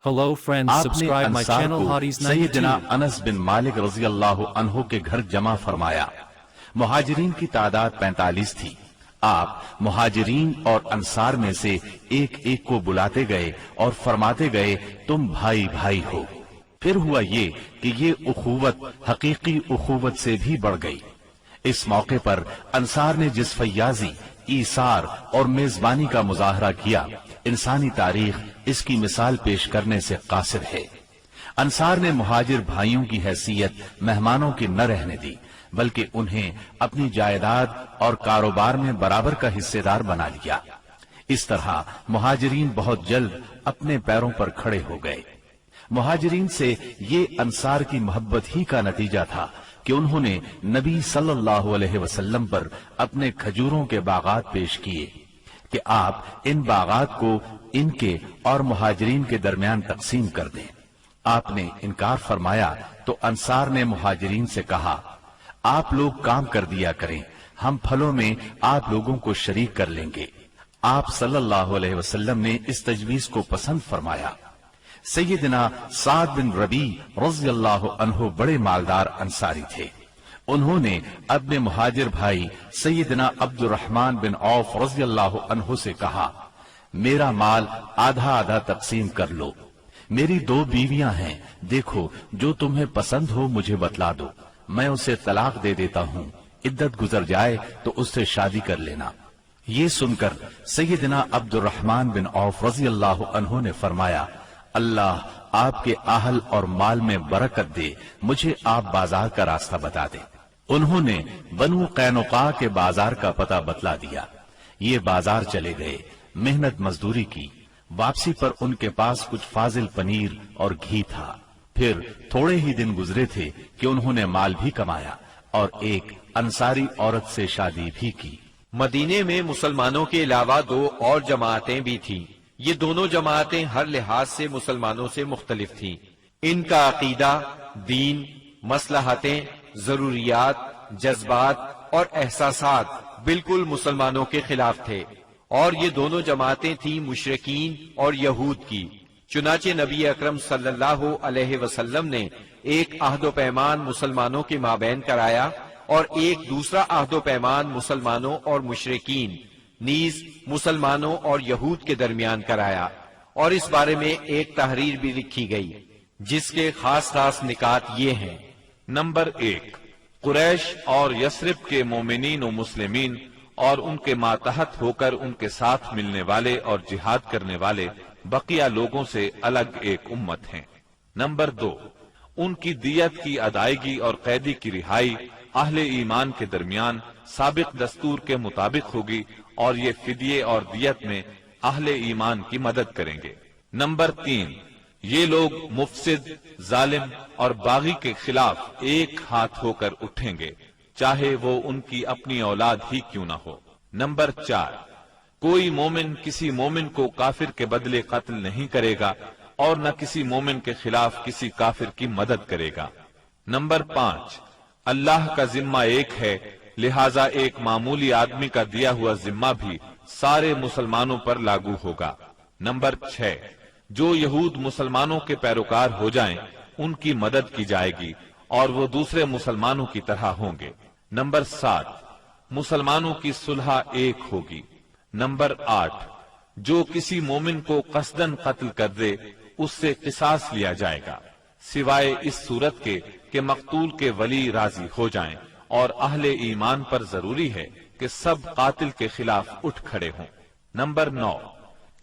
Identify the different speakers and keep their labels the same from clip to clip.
Speaker 1: Hello friends,
Speaker 2: آپ نے
Speaker 1: subscribe my
Speaker 2: انصار
Speaker 1: channel
Speaker 2: کو
Speaker 1: Hadi's
Speaker 2: سیدنا
Speaker 1: 92.
Speaker 2: انس بن مالک رضی اللہ عنہ کے گھر جمع فرمایا۔ مہاجرین کی تعداد 45 تھی۔ آپ مہاجرین اور انصار میں سے ایک ایک کو بلاتے گئے اور فرماتے گئے تم بھائی بھائی ہو۔ پھر ہوا یہ کہ یہ اخوت حقیقی اخوت سے بھی بڑھ گئی۔ اس موقع پر انصار نے جس فیاضی، ایثار اور میزبانی کا مظاہرہ کیا، انسانی تاریخ اس کی مثال پیش کرنے سے قاصر ہے۔ انصار نے مہاجر بھائیوں کی حیثیت مہمانوں کی نہ رہنے دی، بلکہ انہیں اپنی جائیداد اور کاروبار میں برابر کا حصے دار بنا لیا۔ اس طرح مہاجرین بہت جلد اپنے پیروں پر کھڑے ہو گئے۔ مہاجرین سے یہ انصار کی محبت ہی کا نتیجہ تھا کہ انہوں نے نبی صلی اللہ علیہ وسلم پر اپنے کھجوروں کے باغات پیش کیے کہ آپ ان باغات کو ان کے اور مہاجرین کے درمیان تقسیم کر دیں۔ آپ نے انکار فرمایا تو انصار نے مہاجرین سے کہا آپ لوگ کام کر دیا کریں، ہم پھلوں میں آپ لوگوں کو شریک کر لیں گے۔ آپ صلی اللہ علیہ وسلم نے اس تجویز کو پسند فرمایا۔ سیدنا سعد بن ربیع رضی اللہ عنہ بڑے مالدار انصاری تھے۔ انہوں نے اپنے مہاجر بھائی سیدنا عبد الرحمن بن عوف رضی اللہ عنہ سے کہا میرا مال آدھا آدھا تقسیم کر لو، میری 2 بیویاں ہیں، دیکھو جو تمہیں پسند ہو مجھے بتلا دو، میں اسے طلاق دے دیتا ہوں، عدت گزر جائے تو اس سے شادی کر لینا۔ یہ سن کر سیدنا عبد الرحمن بن عوف رضی اللہ عنہ نے فرمایا اللہ آپ کے اہل اور مال میں برکت دے، مجھے آپ بازار کا راستہ بتا دیں۔ انہوں نے بنو قینقاع کے بازار کا پتہ بتلا دیا۔ یہ بازار چلے گئے، محنت مزدوری کی، واپسی پر ان کے پاس کچھ فاضل پنیر اور گھی تھا۔ پھر تھوڑے ہی دن گزرے تھے کہ انہوں نے مال بھی کمایا اور ایک انصاری عورت سے شادی بھی کی۔
Speaker 3: مدینے میں مسلمانوں کے علاوہ 2 اور جماعتیں بھی تھیں۔ یہ دونوں جماعتیں ہر لحاظ سے مسلمانوں سے مختلف تھیں۔ ان کا عقیدہ، دین، مصلحتیں، ضروریات، جذبات اور احساسات بالکل مسلمانوں کے خلاف تھے، اور یہ دونوں جماعتیں تھیں مشرکین اور یہود کی۔ چنانچہ نبی اکرم صلی اللہ علیہ وسلم نے ایک عہد و پیمان مسلمانوں کے مابین کرایا اور ایک دوسرا عہد و پیمان مسلمانوں اور مشرکین نیز مسلمانوں اور یہود کے درمیان کرایا، اور اس بارے میں ایک تحریر بھی لکھی گئی جس کے خاص خاص نکات یہ ہیں۔
Speaker 4: نمبر 1، قریش اور یثرب کے مومنین و مسلمین اور ان کے ماتحت ہو کر ان کے ساتھ ملنے والے اور جہاد کرنے والے بقیہ لوگوں سے الگ ایک امت ہیں۔ نمبر 2، ان کی دیت کی ادائیگی اور قیدی کی رہائی اہل ایمان کے درمیان سابق دستور کے مطابق ہوگی، اور یہ فدیے اور دیت میں اہل ایمان کی مدد کریں گے۔ نمبر 3، یہ لوگ مفسد، ظالم اور باغی کے خلاف ایک ہاتھ ہو کر اٹھیں گے، چاہے وہ ان کی اپنی اولاد ہی کیوں نہ ہو۔ نمبر 4، کوئی مومن کسی مومن کو کافر کے بدلے قتل نہیں کرے گا اور نہ کسی مومن کے خلاف کسی کافر کی مدد کرے گا۔ نمبر 5، اللہ کا ذمہ ایک ہے، لہذا ایک معمولی آدمی کا دیا ہوا ذمہ بھی سارے مسلمانوں پر لاگو ہوگا۔ نمبر 6، جو یہود مسلمانوں کے پیروکار ہو جائیں ان کی مدد کی جائے گی اور وہ دوسرے مسلمانوں کی طرح ہوں گے۔ نمبر 7، مسلمانوں کی صلح ایک ہوگی۔ نمبر 8، جو کسی مومن کو قصدن قتل کر دے اس سے قصاص لیا جائے گا، سوائے اس صورت کے کہ مقتول کے ولی راضی ہو جائیں، اور اہل ایمان پر ضروری ہے کہ سب قاتل کے خلاف اٹھ کھڑے ہوں۔ نمبر 9،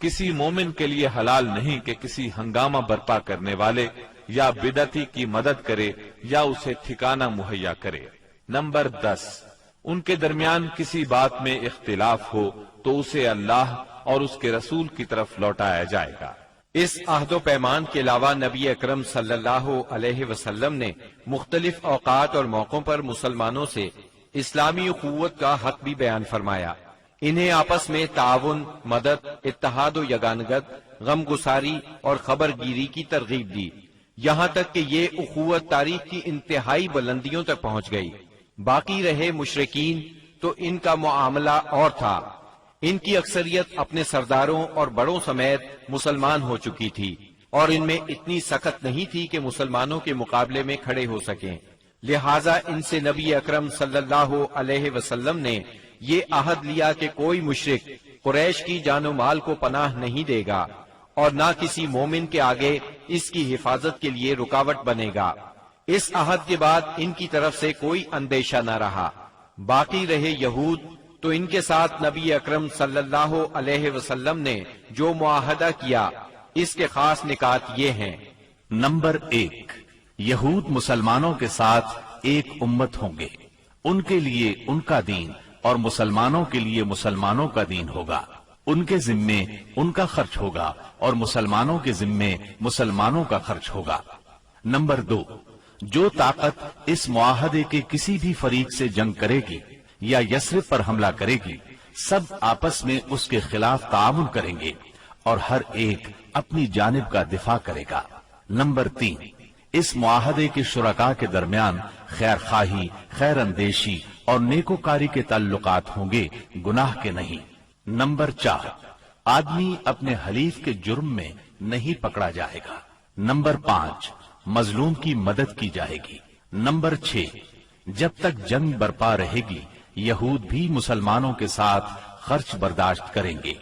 Speaker 4: کسی مومن کے لیے حلال نہیں کہ کسی ہنگامہ برپا کرنے والے یا بدعتی کی مدد کرے یا اسے ٹھکانہ مہیا کرے۔ نمبر 10، ان کے درمیان کسی بات میں اختلاف ہو تو اسے اللہ اور اس کے رسول کی طرف لوٹایا جائے گا۔
Speaker 3: اس عہد و پیمان کے علاوہ نبی اکرم صلی اللہ علیہ وسلم نے مختلف اوقات اور موقعوں پر مسلمانوں سے اسلامی اخوت کا حق بھی بیان فرمایا۔ انہیں آپس میں تعاون، مدد، اتحاد و یگانگت، غم گساری اور خبر گیری کی ترغیب دی، یہاں تک کہ یہ اخوت تاریخ کی انتہائی بلندیوں تک پہنچ گئی۔ باقی رہے مشرکین تو ان کا معاملہ اور تھا۔ ان کی اکثریت اپنے سرداروں اور بڑوں سمیت مسلمان ہو چکی تھی، اور ان میں اتنی سخت نہیں تھی کہ مسلمانوں کے مقابلے میں کھڑے ہو سکیں، لہٰذا ان سے نبی اکرم صلی اللہ علیہ وسلم نے یہ عہد لیا کہ کوئی مشرک قریش کی جان و مال کو پناہ نہیں دے گا اور نہ کسی مومن کے آگے اس کی حفاظت کے لیے رکاوٹ بنے گا۔ اس عہد کے بعد ان کی طرف سے کوئی اندیشہ نہ رہا۔ باقی رہے یہود، تو ان کے ساتھ نبی اکرم صلی اللہ علیہ وسلم نے جو معاہدہ کیا اس کے خاص نکات یہ ہیں۔
Speaker 2: نمبر 1، یہود مسلمانوں کے ساتھ ایک امت ہوں گے، ان کے لیے ان کا دین اور مسلمانوں کے لیے مسلمانوں کا دین ہوگا، ان کے ذمے ان کا خرچ ہوگا اور مسلمانوں کے ذمے مسلمانوں کا خرچ ہوگا۔ نمبر 2، جو طاقت اس معاہدے کے کسی بھی فریق سے جنگ کرے گی یا یثرب پر حملہ کرے گی، سب آپس میں اس کے خلاف تعاون کریں گے اور ہر ایک اپنی جانب کا دفاع کرے گا۔ نمبر 3، اس معاہدے کے شرکاء کے درمیان خیر خواہی، خیر اندیشی اور نیکوکاری کے تعلقات ہوں گے، گناہ کے نہیں۔ نمبر 4، آدمی اپنے حلیف کے جرم میں نہیں پکڑا جائے گا۔ نمبر 5، مظلوم کی مدد کی جائے گی۔ نمبر 6، جب تک جنگ برپا رہے گی یہود بھی مسلمانوں کے ساتھ خرچ برداشت کریں گے۔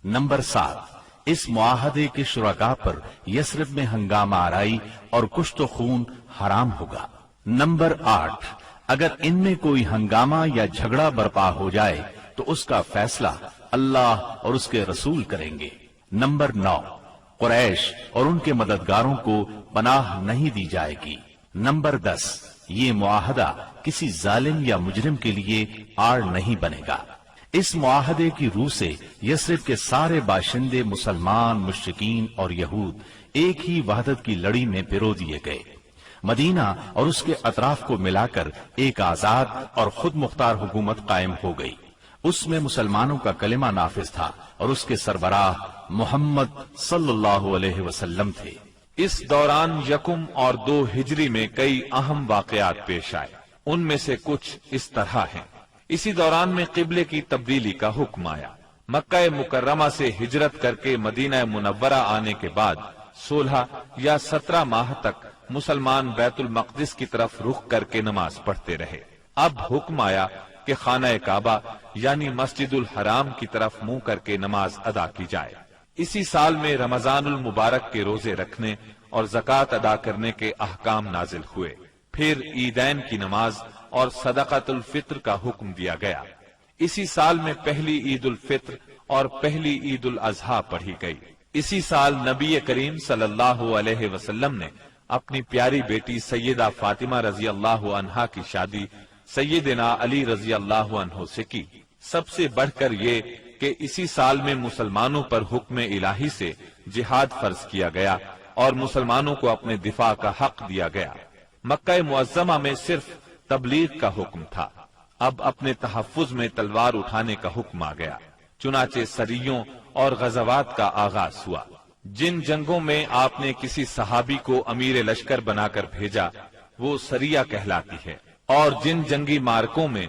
Speaker 2: نمبر 7، اس معاہدے کے شرکاء پر یثرب میں ہنگامہ آرائی اور کشت و خون حرام ہوگا۔ نمبر 8، اگر ان میں کوئی ہنگامہ یا جھگڑا برپا ہو جائے تو اس کا فیصلہ اللہ اور اس کے رسول کریں گے۔ نمبر 9، قریش اور ان کے مددگاروں کو پناہ نہیں دی جائے گی۔ نمبر 10، یہ معاہدہ کسی ظالم یا مجرم کے لیے آڑ نہیں بنے گا۔ اس معاہدے کی روح سے یثرب کے سارے باشندے مسلمان، مشرکین اور یہود ایک ہی وحدت کی لڑی میں پرو دیے گئے۔ مدینہ اور اس کے اطراف کو ملا کر ایک آزاد اور خود مختار حکومت قائم ہو گئی۔ اس میں مسلمانوں کا کلمہ نافذ تھا اور اس کے سربراہ محمد صلی اللہ علیہ وسلم تھے۔
Speaker 4: اس دوران 1 اور 2 ہجری میں کئی اہم واقعات پیش آئے، ان میں سے کچھ اس طرح ہیں۔ اسی دوران میں قبلے کی تبدیلی کا حکم آیا۔ مکہ مکرمہ سے ہجرت کر کے مدینہ منورہ آنے کے بعد 16 یا 17 ماہ تک مسلمان بیت المقدس کی طرف رخ کر کے نماز پڑھتے رہے۔ اب حکم آیا کہ خانہ کعبہ یعنی مسجد الحرام کی طرف منہ کر کے نماز ادا کی جائے۔ اسی سال میں رمضان المبارک کے روزے رکھنے اور زکوٰۃ ادا کرنے کے احکام نازل ہوئے۔ پھر عیدین کی نماز اور صدقۃ الفطر کا حکم دیا گیا۔ اسی سال میں پہلی عید الفطر اور پہلی عید الاضحیٰ پڑھی گئی۔ اسی سال نبی کریم صلی اللہ علیہ وسلم نے اپنی پیاری بیٹی سیدہ فاطمہ رضی اللہ عنہا کی شادی سیدنا علی رضی اللہ عنہ سے کی۔ سب سے بڑھ کر یہ کہ اسی سال میں مسلمانوں پر حکم الہی سے جہاد فرض کیا گیا اور مسلمانوں کو اپنے دفاع کا حق دیا گیا۔ مکہ معظمہ میں صرف تبلیغ کا حکم تھا، اب اپنے تحفظ میں تلوار اٹھانے کا حکم آ گیا۔ چنانچہ سریوں اور غزوات کا آغاز ہوا۔ جن جنگوں میں آپ نے کسی صحابی کو امیر لشکر بنا کر بھیجا وہ سریہ کہلاتی ہے، اور جن جنگی مارکوں میں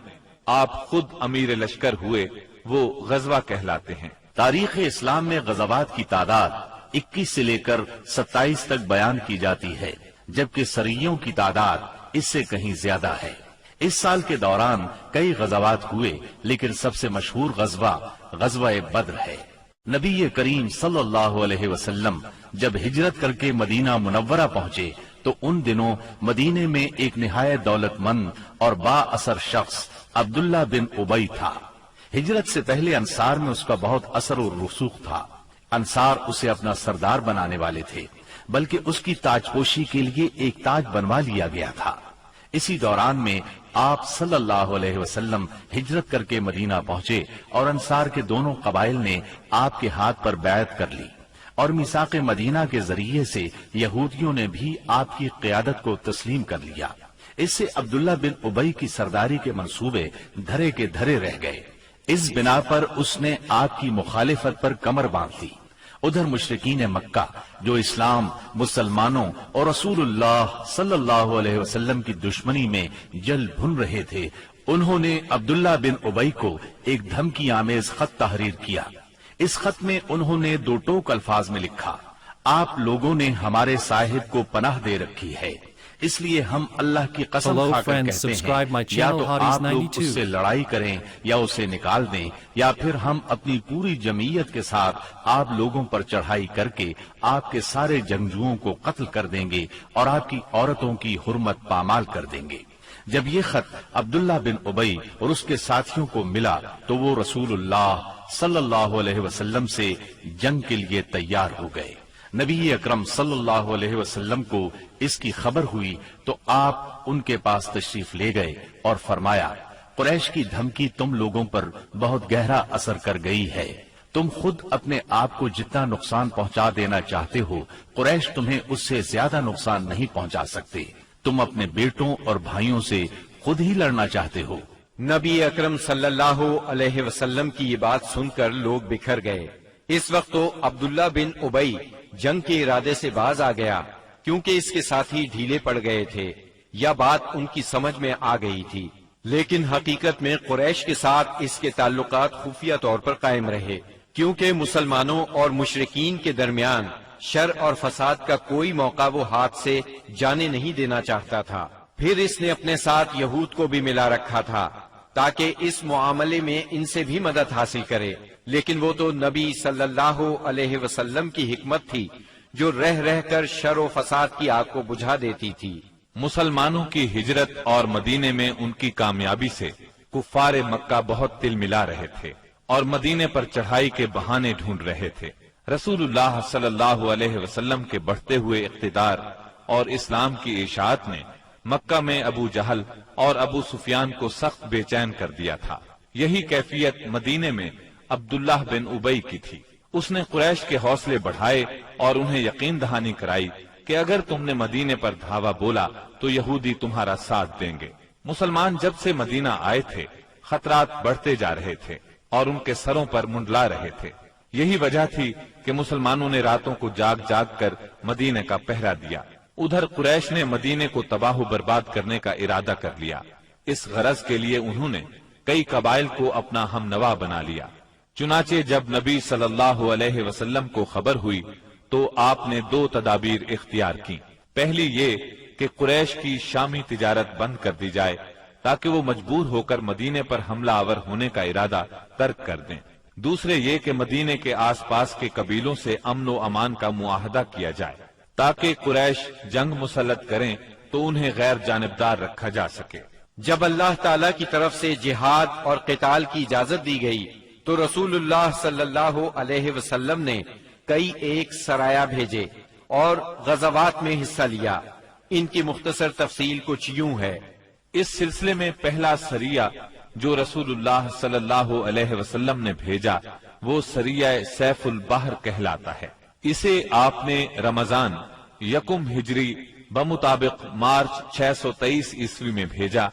Speaker 4: آپ خود امیر لشکر ہوئے وہ غزوہ کہلاتے ہیں۔
Speaker 2: تاریخ اسلام میں غزوات کی تعداد 21 سے لے کر 27 تک بیان کی جاتی ہے، جبکہ سریوں کی تعداد اس سے کہیں زیادہ ہے۔ اس سال کے دوران کئی غزوات ہوئے، لیکن سب سے مشہور غزوہ بدر ہے۔ نبی کریم صلی اللہ علیہ وسلم جب ہجرت کر کے مدینہ منورہ پہنچے تو ان دنوں مدینے میں ایک نہایت دولت مند اور با اثر شخص عبداللہ بن ابی تھا۔ ہجرت سے پہلے انصار میں اس کا بہت اثر و رسوخ تھا۔ انصار اسے اپنا سردار بنانے والے تھے، بلکہ اس کی تاج پوشی کے لیے ایک تاج بنوا لیا گیا تھا۔ اسی دوران میں آپ صلی اللہ علیہ وسلم ہجرت کر کے مدینہ پہنچے اور انصار کے دونوں قبائل نے آپ کے ہاتھ پر بیعت کر لی، اور میثاق مدینہ کے ذریعے سے یہودیوں نے بھی آپ کی قیادت کو تسلیم کر لیا۔ اس سے عبداللہ بن ابی کی سرداری کے منصوبے دھرے کے دھرے رہ گئے۔ اس بنا پر اس نے آپ کی مخالفت پر کمر باندھ دی۔ ادھر مشرکین مکہ جو اسلام، مسلمانوں اور رسول اللہ صلی اللہ علیہ وسلم کی دشمنی میں جل بھن رہے تھے، انہوں نے عبداللہ بن ابی کو ایک دھمکی آمیز خط تحریر کیا۔ اس خط میں انہوں نے 2 ٹوک الفاظ میں لکھا: آپ لوگوں نے ہمارے صاحب کو پناہ دے رکھی ہے، اس لیے ہم اللہ کی قسم
Speaker 1: Hello
Speaker 2: کھا کر
Speaker 1: friends,
Speaker 2: کہتے
Speaker 1: subscribe my
Speaker 2: ہیں یا
Speaker 1: channel
Speaker 2: تو
Speaker 1: Hadi's
Speaker 2: آپ لوگ
Speaker 1: 92.
Speaker 2: اس سے لڑائی کریں یا اسے نکال دیں، یا پھر ہم اپنی پوری جمعیت کے ساتھ آپ لوگوں پر چڑھائی کر کے آپ کے سارے جنگجوؤں کو قتل کر دیں گے اور آپ کی عورتوں کی حرمت پامال کر دیں گے۔ جب یہ خط عبداللہ بن ابی اور اس کے ساتھیوں کو ملا تو وہ رسول اللہ صلی اللہ علیہ وسلم سے جنگ کے لیے تیار ہو گئے۔ نبی اکرم صلی اللہ علیہ وسلم کو اس کی خبر ہوئی تو آپ ان کے پاس تشریف لے گئے اور فرمایا، قریش کی دھمکی تم لوگوں پر بہت گہرا اثر کر گئی ہے۔ تم خود اپنے آپ کو جتنا نقصان پہنچا دینا چاہتے ہو، قریش تمہیں اس سے زیادہ نقصان نہیں پہنچا سکتے۔ تم اپنے بیٹوں اور بھائیوں سے خود ہی لڑنا چاہتے ہو۔
Speaker 3: نبی اکرم صلی اللہ علیہ وسلم کی یہ بات سن کر لوگ بکھر گئے۔ اس وقت تو عبداللہ بن ابی جنگ کے ارادے سے باز آ گیا، کیونکہ اس کے ساتھی ڈھیلے پڑ گئے تھے یا بات ان کی سمجھ میں آ گئی تھی، لیکن حقیقت میں قریش کے ساتھ اس کے تعلقات خفیہ طور پر قائم رہے، کیونکہ مسلمانوں اور مشرکین کے درمیان شر اور فساد کا کوئی موقع وہ ہاتھ سے جانے نہیں دینا چاہتا تھا۔ پھر اس نے اپنے ساتھ یہود کو بھی ملا رکھا تھا تاکہ اس معاملے میں ان سے بھی مدد حاصل کرے، لیکن وہ تو نبی صلی اللہ علیہ وسلم کی حکمت تھی جو رہ رہ کر شر و فساد کی آگ کو بجھا دیتی تھی۔
Speaker 4: مسلمانوں کی ہجرت اور مدینے میں ان کی کامیابی سے کفار مکہ بہت تل ملا رہے تھے اور مدینے پر چڑھائی کے بہانے ڈھونڈ رہے تھے۔ رسول اللہ صلی اللہ علیہ وسلم کے بڑھتے ہوئے اقتدار اور اسلام کی اشاعت نے مکہ میں ابو جہل اور ابو سفیان کو سخت بے چین کر دیا تھا۔ یہی کیفیت مدینے میں عبداللہ بن ابی کی تھی۔ اس نے قریش کے حوصلے بڑھائے اور انہیں یقین دہانی کرائی کہ اگر تم نے مدینے پر دھاوا بولا تو یہودی تمہارا ساتھ دیں گے۔ مسلمان جب سے مدینہ آئے تھے خطرات بڑھتے جا رہے تھے اور ان کے سروں پر منڈلا رہے تھے۔ یہی وجہ تھی کہ مسلمانوں نے راتوں کو جاگ جاگ کر مدینے کا پہرا دیا۔ ادھر قریش نے مدینے کو تباہ و برباد کرنے کا ارادہ کر لیا۔ اس غرض کے لیے انہوں نے کئی قبائل کو اپنا ہم نوا بنا لیا۔ چنانچہ جب نبی صلی اللہ علیہ وسلم کو خبر ہوئی تو آپ نے دو تدابیر اختیار کی۔ پہلی یہ کہ قریش کی شامی تجارت بند کر دی جائے تاکہ وہ مجبور ہو کر مدینے پر حملہ آور ہونے کا ارادہ ترک کر دیں۔ دوسرے یہ کہ مدینے کے آس پاس کے قبیلوں سے امن و امان کا معاہدہ کیا جائے تاکہ قریش جنگ مسلط کریں تو انہیں غیر جانبدار رکھا جا سکے۔
Speaker 3: جب اللہ تعالی کی طرف سے جہاد اور قتال کی اجازت دی گئی تو رسول اللہ صلی اللہ علیہ وسلم نے کئی ایک سرایہ بھیجے اور غزوات میں حصہ لیا۔ ان کی مختصر تفصیل کچھ یوں ہے۔
Speaker 4: اس سلسلے میں پہلا سریہ جو رسول اللہ صلی اللہ علیہ وسلم نے بھیجا وہ سریہ سیف البحر کہلاتا ہے۔ اسے آپ نے رمضان یکم ہجری بمطابق مارچ 623 عیسوی میں بھیجا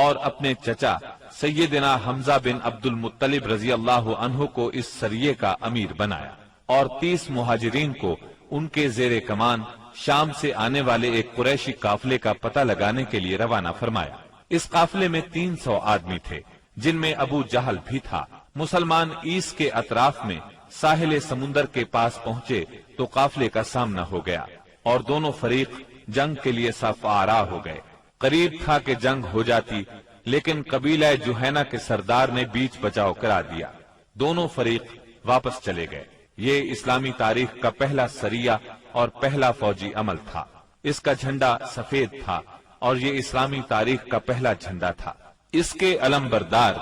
Speaker 4: اور اپنے چچا سیدنا حمزہ بن عبد المطلب رضی اللہ عنہ کو اس سریے کا امیر بنایا اور 30 مہاجرین کو ان کے زیر کمان شام سے آنے والے ایک قریشی قافلے کا پتہ لگانے کے لیے روانہ فرمایا۔ اس قافلے میں 300 آدمی تھے جن میں ابو جہل بھی تھا۔ مسلمان ایس کے اطراف میں ساحل سمندر کے پاس پہنچے تو قافلے کا سامنا ہو گیا اور دونوں فریق جنگ کے لیے صف آرا ہو گئے۔ قریب تھا کہ جنگ ہو جاتی لیکن قبیلہ جوہینہ کے سردار نے بیچ بچاؤ کرا دیا۔ دونوں فریق واپس چلے گئے۔ یہ اسلامی تاریخ کا پہلا سریہ اور پہلا فوجی عمل تھا۔ اس کا جھنڈا سفید تھا اور یہ اسلامی تاریخ کا پہلا جھنڈا تھا۔ اس کے علم بردار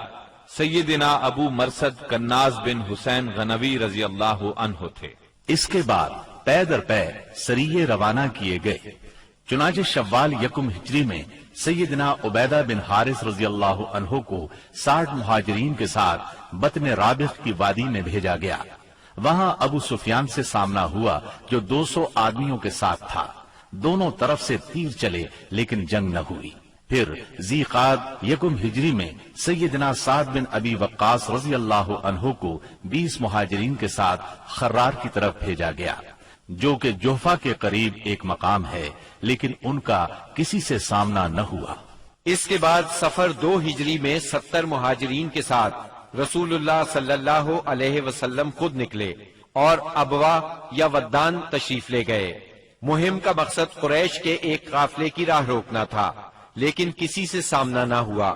Speaker 4: سیدنا ابو مرصد کناز بن حسین غنوی رضی اللہ عنہ تھے۔
Speaker 2: اس کے بعد پے در پے سریے روانہ کیے گئے۔ چنانچہ شوال یکم ہجری میں سیدنا عبیدہ بن حارث رضی اللہ عنہ کو 60 مہاجرین کے ساتھ بطن رابغ کی وادی میں بھیجا گیا۔ وہاں ابو سفیان سے سامنا ہوا جو 200 آدمیوں کے ساتھ تھا۔ دونوں طرف سے تیر چلے لیکن جنگ نہ ہوئی۔ پھر ذی قعد یکم ہجری میں سیدنا سعد بن ابی وقاص رضی اللہ عنہ کو 20 مہاجرین کے ساتھ خرار کی طرف بھیجا گیا جو کہ جوفا کے قریب ایک مقام ہے، لیکن ان کا کسی سے سامنا نہ ہوا۔
Speaker 3: اس کے بعد سفر 2 ہجری میں 70 مہاجرین کے ساتھ رسول اللہ صلی اللہ علیہ وسلم خود نکلے اور ابوا یا ودان تشریف لے گئے۔ مہم کا مقصد قریش کے ایک قافلے کی راہ روکنا تھا، لیکن کسی سے سامنا نہ ہوا۔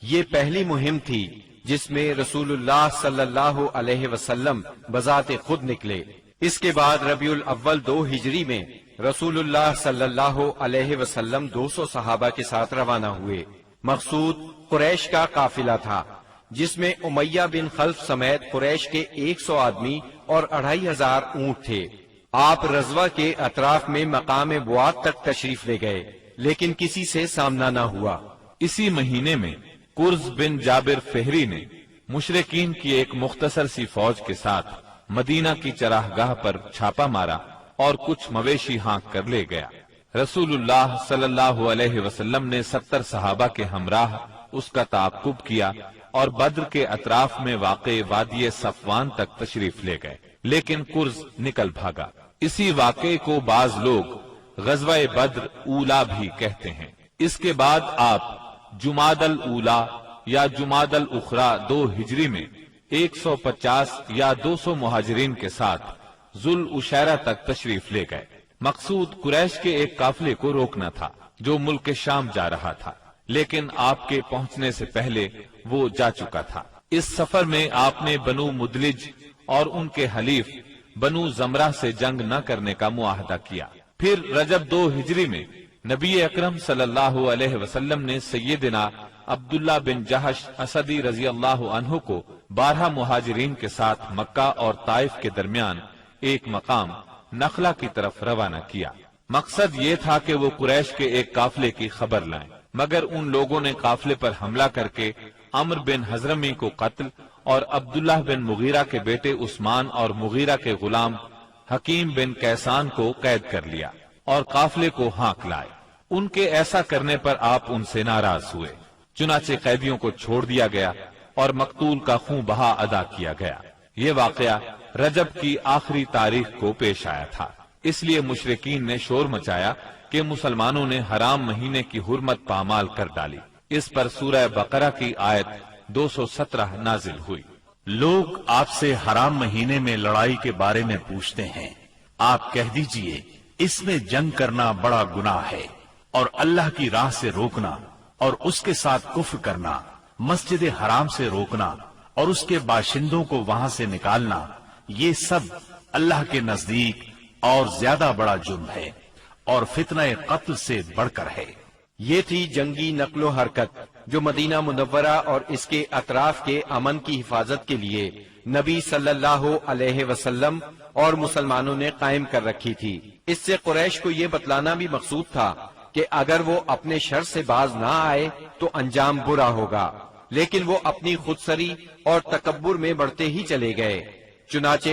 Speaker 3: یہ پہلی مہم تھی جس میں رسول اللہ صلی اللہ علیہ وسلم بذات خود نکلے۔ اس کے بعد ربیع الاول 2 ہجری میں رسول اللہ صلی اللہ علیہ وسلم 200 صحابہ کے ساتھ روانہ ہوئے۔ مقصود قریش کا قافلہ تھا، جس میں امیہ بن خلف سمیت قریش کے 100 آدمی اور 2500 اونٹ تھے۔ آپ رضوہ کے اطراف میں مقام بواد تک تشریف لے گئے، لیکن کسی سے سامنا نہ ہوا۔
Speaker 4: اسی مہینے میں قرز بن جابر فہری نے مشرکین کی ایک مختصر سی فوج کے ساتھ مدینہ کی چراگاہ پر چھاپا مارا اور کچھ مویشی ہانک کر لے گیا۔ رسول اللہ صلی اللہ علیہ وسلم نے 70 صحابہ کے ہمراہ اس کا تعاقب کیا اور بدر کے اطراف میں واقع وادی صفوان تک تشریف لے گئے، لیکن قرز نکل بھاگا۔ اسی واقعے کو بعض لوگ غزوہ بدر اولا بھی کہتے ہیں۔ اس کے بعد آپ جمادی الاولا یا جمادی الاخری 2 ہجری میں 150 یا 200 مہاجرین کے ساتھ ذوالعشیرہ تک تشریف لے گئے۔ مقصود قریش کے ایک قافلے کو روکنا تھا جو ملک شام جا رہا تھا، لیکن آپ کے پہنچنے سے پہلے وہ جا چکا تھا۔ اس سفر میں آپ نے بنو مدلج اور ان کے حلیف بنو زمرہ سے جنگ نہ کرنے کا معاہدہ کیا۔ پھر رجب 2 ہجری میں نبی اکرم صلی اللہ علیہ وسلم نے سیدنا عبداللہ بن جہش اسدی رضی اللہ عنہ کو 12 مہاجرین کے ساتھ مکہ اور طائف کے درمیان ایک مقام نخلہ کی طرف روانہ کیا۔ مقصد یہ تھا کہ وہ قریش کے ایک قافلے کی خبر لائیں، مگر ان لوگوں نے قافلے پر حملہ کر کے عمرو بن حضرمی کو قتل اور عبداللہ بن مغیرہ کے بیٹے عثمان اور مغیرہ کے غلام حکیم بن کیسان کو قید کر لیا اور قافلے کو ہانک لائے۔ ان کے ایسا کرنے پر آپ ان سے ناراض ہوئے، چنانچہ قیدیوں کو چھوڑ دیا گیا اور مقتول کا خون بہا ادا کیا گیا۔ یہ واقعہ رجب کی آخری تاریخ کو پیش آیا تھا، اس لیے مشرکین نے شور مچایا کہ مسلمانوں نے حرام مہینے کی حرمت پامال کر ڈالی۔ اس پر سورہ بقرہ کی آیت 217 نازل ہوئی۔
Speaker 2: لوگ آپ سے حرام مہینے میں لڑائی کے بارے میں پوچھتے ہیں، آپ کہہ دیجئے اس میں جنگ کرنا بڑا گناہ ہے، اور اللہ کی راہ سے روکنا اور اس کے ساتھ کفر کرنا، مسجد حرام سے روکنا اور اس کے باشندوں کو وہاں سے نکالنا، یہ سب اللہ کے نزدیک اور زیادہ بڑا جرم ہے اور فتنہ قتل سے بڑھ کر ہے۔
Speaker 3: یہ تھی جنگی نقل و حرکت جو مدینہ منورہ اور اس کے اطراف کے امن کی حفاظت کے لیے نبی صلی اللہ علیہ وسلم اور مسلمانوں نے قائم کر رکھی تھی۔ اس سے قریش کو یہ بتلانا بھی مقصود تھا کہ اگر وہ اپنے شر سے باز نہ آئے تو انجام برا ہوگا، لیکن وہ اپنی خودسری اور تکبر میں بڑھتے ہی چلے گئے۔ چنانچہ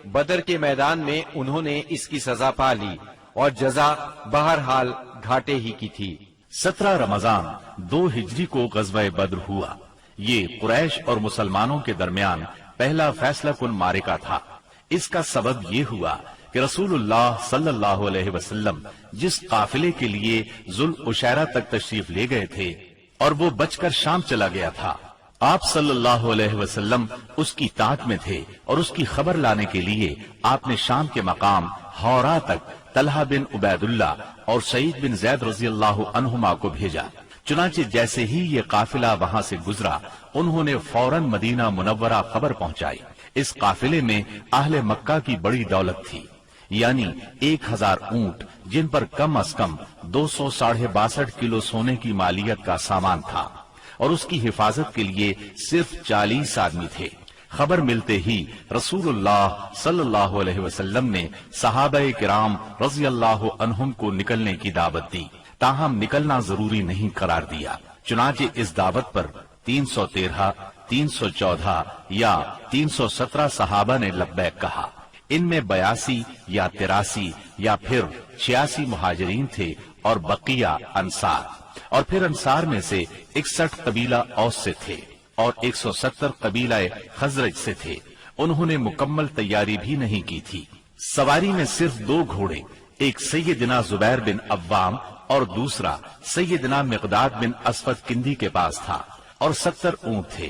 Speaker 3: بدر کے میدان میں انہوں نے اس کی سزا پا لی اور جزا بہرحال گھاٹے ہی کی تھی۔
Speaker 2: 17 رمضان 2 ہجری کو غزوہ بدر ہوا۔ یہ قریش اور مسلمانوں کے درمیان پہلا فیصلہ کن معرکہ تھا۔ اس کا سبب یہ ہوا کہ رسول اللہ صلی اللہ علیہ وسلم جس قافلے کے لیے ذوالعشیرہ تک تشریف لے گئے تھے اور وہ بچ کر شام چلا گیا تھا، آپ صلی اللہ علیہ وسلم اس کی طاعت میں تھے اور اس کی خبر لانے کے لیے آپ نے شام کے مقام ہورا تک طلحہ بن عبید اللہ اور سعید بن زید رضی اللہ عنہما کو بھیجا۔ چنانچہ جیسے ہی یہ قافلہ وہاں سے گزرا، انہوں نے فوراً مدینہ منورہ خبر پہنچائی۔ اس قافلے میں اہل مکہ کی بڑی دولت تھی، یعنی 1000 اونٹ جن پر کم از کم 262 کلو سونے کی مالیت کا سامان تھا، اور اس کی حفاظت کے لیے صرف 40 آدمی تھے۔ خبر ملتے ہی رسول اللہ صلی اللہ علیہ وسلم نے صحابہ کرام رضی اللہ عنہم کو نکلنے کی دعوت دی، تاہم نکلنا ضروری نہیں قرار دیا۔ چنانچہ اس دعوت پر 313، 314 یا 317 صحابہ نے لبیک کہا۔ ان میں 82 یا 83 یا پھر 86 مہاجرین تھے اور بقیہ انصار، اور پھر انصار میں سے 61 قبیلہ اوس سے تھے اور 170 قبیلہ خزرج سے تھے۔ انہوں نے مکمل تیاری بھی نہیں کی تھی۔ سواری میں صرف 2 گھوڑے، ایک سیدنا زبیر بن عوام اور دوسرا سیدنا مقداد بن اسود کندی کے پاس تھا، اور 70 اونٹ تھے۔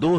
Speaker 2: 2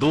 Speaker 2: 2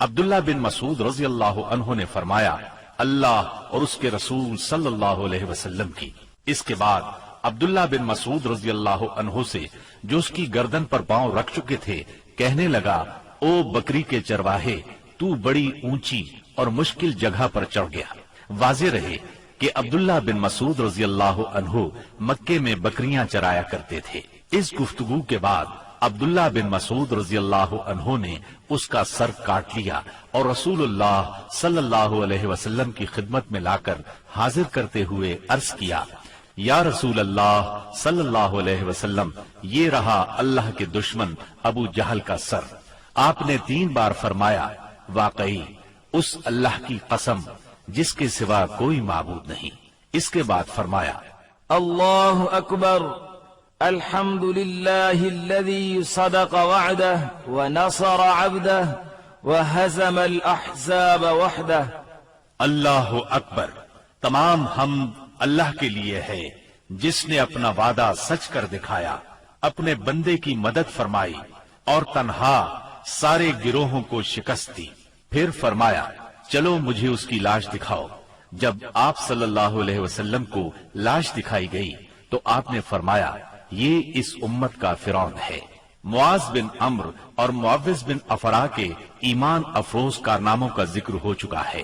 Speaker 2: عبداللہ بن مسعود رضی اللہ عنہ نے فرمایا اللہ اور اس کے رسول صلی اللہ علیہ وسلم کی۔ اس کے بعد عبداللہ بن مسعود رضی اللہ عنہ سے جو اس کی گردن پر پاؤں رکھ چکے تھے کہنے لگا، او بکری کے چرواہے، تو بڑی اونچی اور مشکل جگہ پر چڑھ گیا۔ واضح رہے کہ عبداللہ بن مسعود رضی اللہ عنہ مکے میں بکریاں چرایا کرتے تھے۔ اس گفتگو کے بعد عبداللہ بن مسعود رضی اللہ عنہ نے اس کا سر کاٹ لیا اور رسول اللہ صلی اللہ علیہ وسلم کی خدمت میں لا کر حاضر کرتے ہوئے عرض کیا، یا رسول اللہ صلی اللہ علیہ وسلم، یہ رہا اللہ کے دشمن ابو جہل کا سر۔ آپ نے 3 بار فرمایا، واقعی اس اللہ کی قسم جس کے سوا کوئی معبود نہیں۔ اس کے بعد فرمایا،
Speaker 1: اللہ اکبر، الحمد للہ الذی صدق وعدہ ونصر عبدہ وہزم الاحزاب وحدہ۔
Speaker 2: اللہ اکبر، تمام حمد اللہ کے لیے ہے جس نے اپنا وعدہ سچ کر دکھایا، اپنے بندے کی مدد فرمائی اور تنہا سارے گروہوں کو شکست دی۔ پھر فرمایا، چلو مجھے اس کی لاش دکھاؤ۔ جب آپ صلی اللہ علیہ وسلم کو لاش دکھائی گئی تو آپ نے فرمایا، یہ اس امت کا فرعون ہے۔ معاذ بن عمرو اور معوذ بن افرا کے ایمان افروز کارناموں کا ذکر ہو چکا ہے۔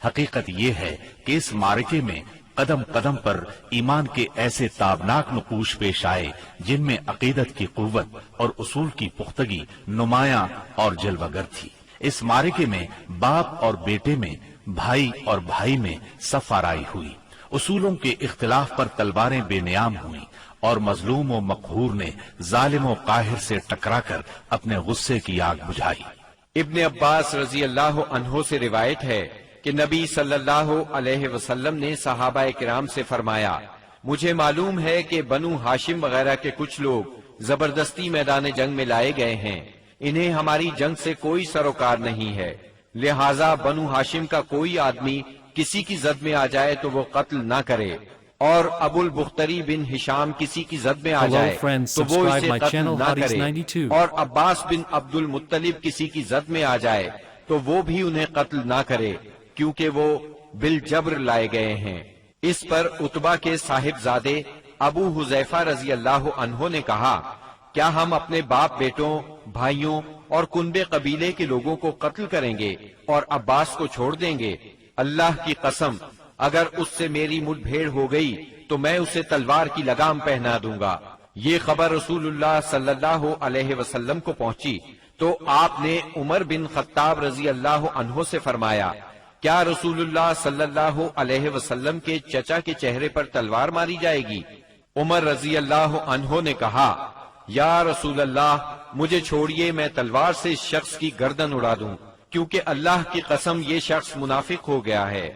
Speaker 2: حقیقت یہ ہے کہ اس معرکے میں قدم قدم پر ایمان کے ایسے تابناک نقوش پیش آئے جن میں عقیدت کی قوت اور اصول کی پختگی نمایاں اور جلوگر تھی۔ اس معرکے میں باپ اور بیٹے میں، بھائی اور بھائی میں صف آرائی ہوئی، اصولوں کے اختلاف پر تلواریں بے نیام ہوئیں اور مظلوم و مقہور نے ظالم و قاہر سے ٹکرا کر اپنے غصے کی آگ بجھائی۔
Speaker 3: ابن عباس رضی اللہ عنہ سے روایت ہے کہ نبی صلی اللہ علیہ وسلم نے صحابہ کرام سے فرمایا، مجھے معلوم ہے کہ بنو ہاشم وغیرہ کے کچھ لوگ زبردستی میدان جنگ میں لائے گئے ہیں، انہیں ہماری جنگ سے کوئی سروکار نہیں ہے، لہٰذا بنو ہاشم کا کوئی آدمی کسی کی زد میں آ جائے تو وہ قتل نہ کرے، اور ابو البختری بن ہشام کسی کی زد میں آ جائے تو وہ اسے قتل نہ کرے، اور عباس بن عبد المطلب کسی کی زد میں آ جائے تو وہ بھی انہیں قتل نہ کرے، کیونکہ وہ بالجبر لائے گئے ہیں۔ اس پر عتبہ کے صاحبزادے ابو حذیفہ رضی اللہ عنہ نے کہا، کیا ہم اپنے باپ بیٹوں، بھائیوں اور کنبے قبیلے کے لوگوں کو قتل کریں گے اور عباس کو چھوڑ دیں گے؟ اللہ کی قسم، اگر اس سے میری مٹ بھیڑ ہو گئی تو میں اسے تلوار کی لگام پہنا دوں گا۔ یہ خبر رسول اللہ صلی اللہ علیہ وسلم کو پہنچی تو آپ نے عمر بن خطاب رضی اللہ عنہ سے فرمایا، کیا رسول اللہ صلی اللہ علیہ وسلم کے چچا کے چہرے پر تلوار ماری جائے گی؟ عمر رضی اللہ عنہ نے کہا، یا رسول اللہ، مجھے چھوڑیے، میں تلوار سے اس شخص کی گردن اڑا دوں، کیونکہ اللہ کی قسم یہ شخص منافق ہو گیا ہے۔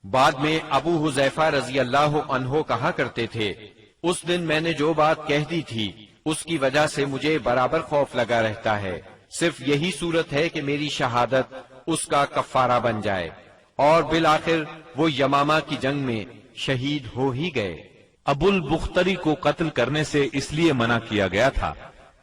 Speaker 3: بعد میں ابو حذیفہ رضی اللہ عنہ کہا کرتے تھے، اس دن میں نے جو بات کہہ دی تھی اس کی وجہ سے مجھے برابر خوف لگا رہتا ہے، صرف یہی صورت ہے کہ میری شہادت اس کا کفارہ بن جائے، اور بالآخر وہ یمامہ کی جنگ میں شہید ہو ہی گئے۔
Speaker 4: ابو البختری کو قتل کرنے سے اس لیے منع کیا گیا تھا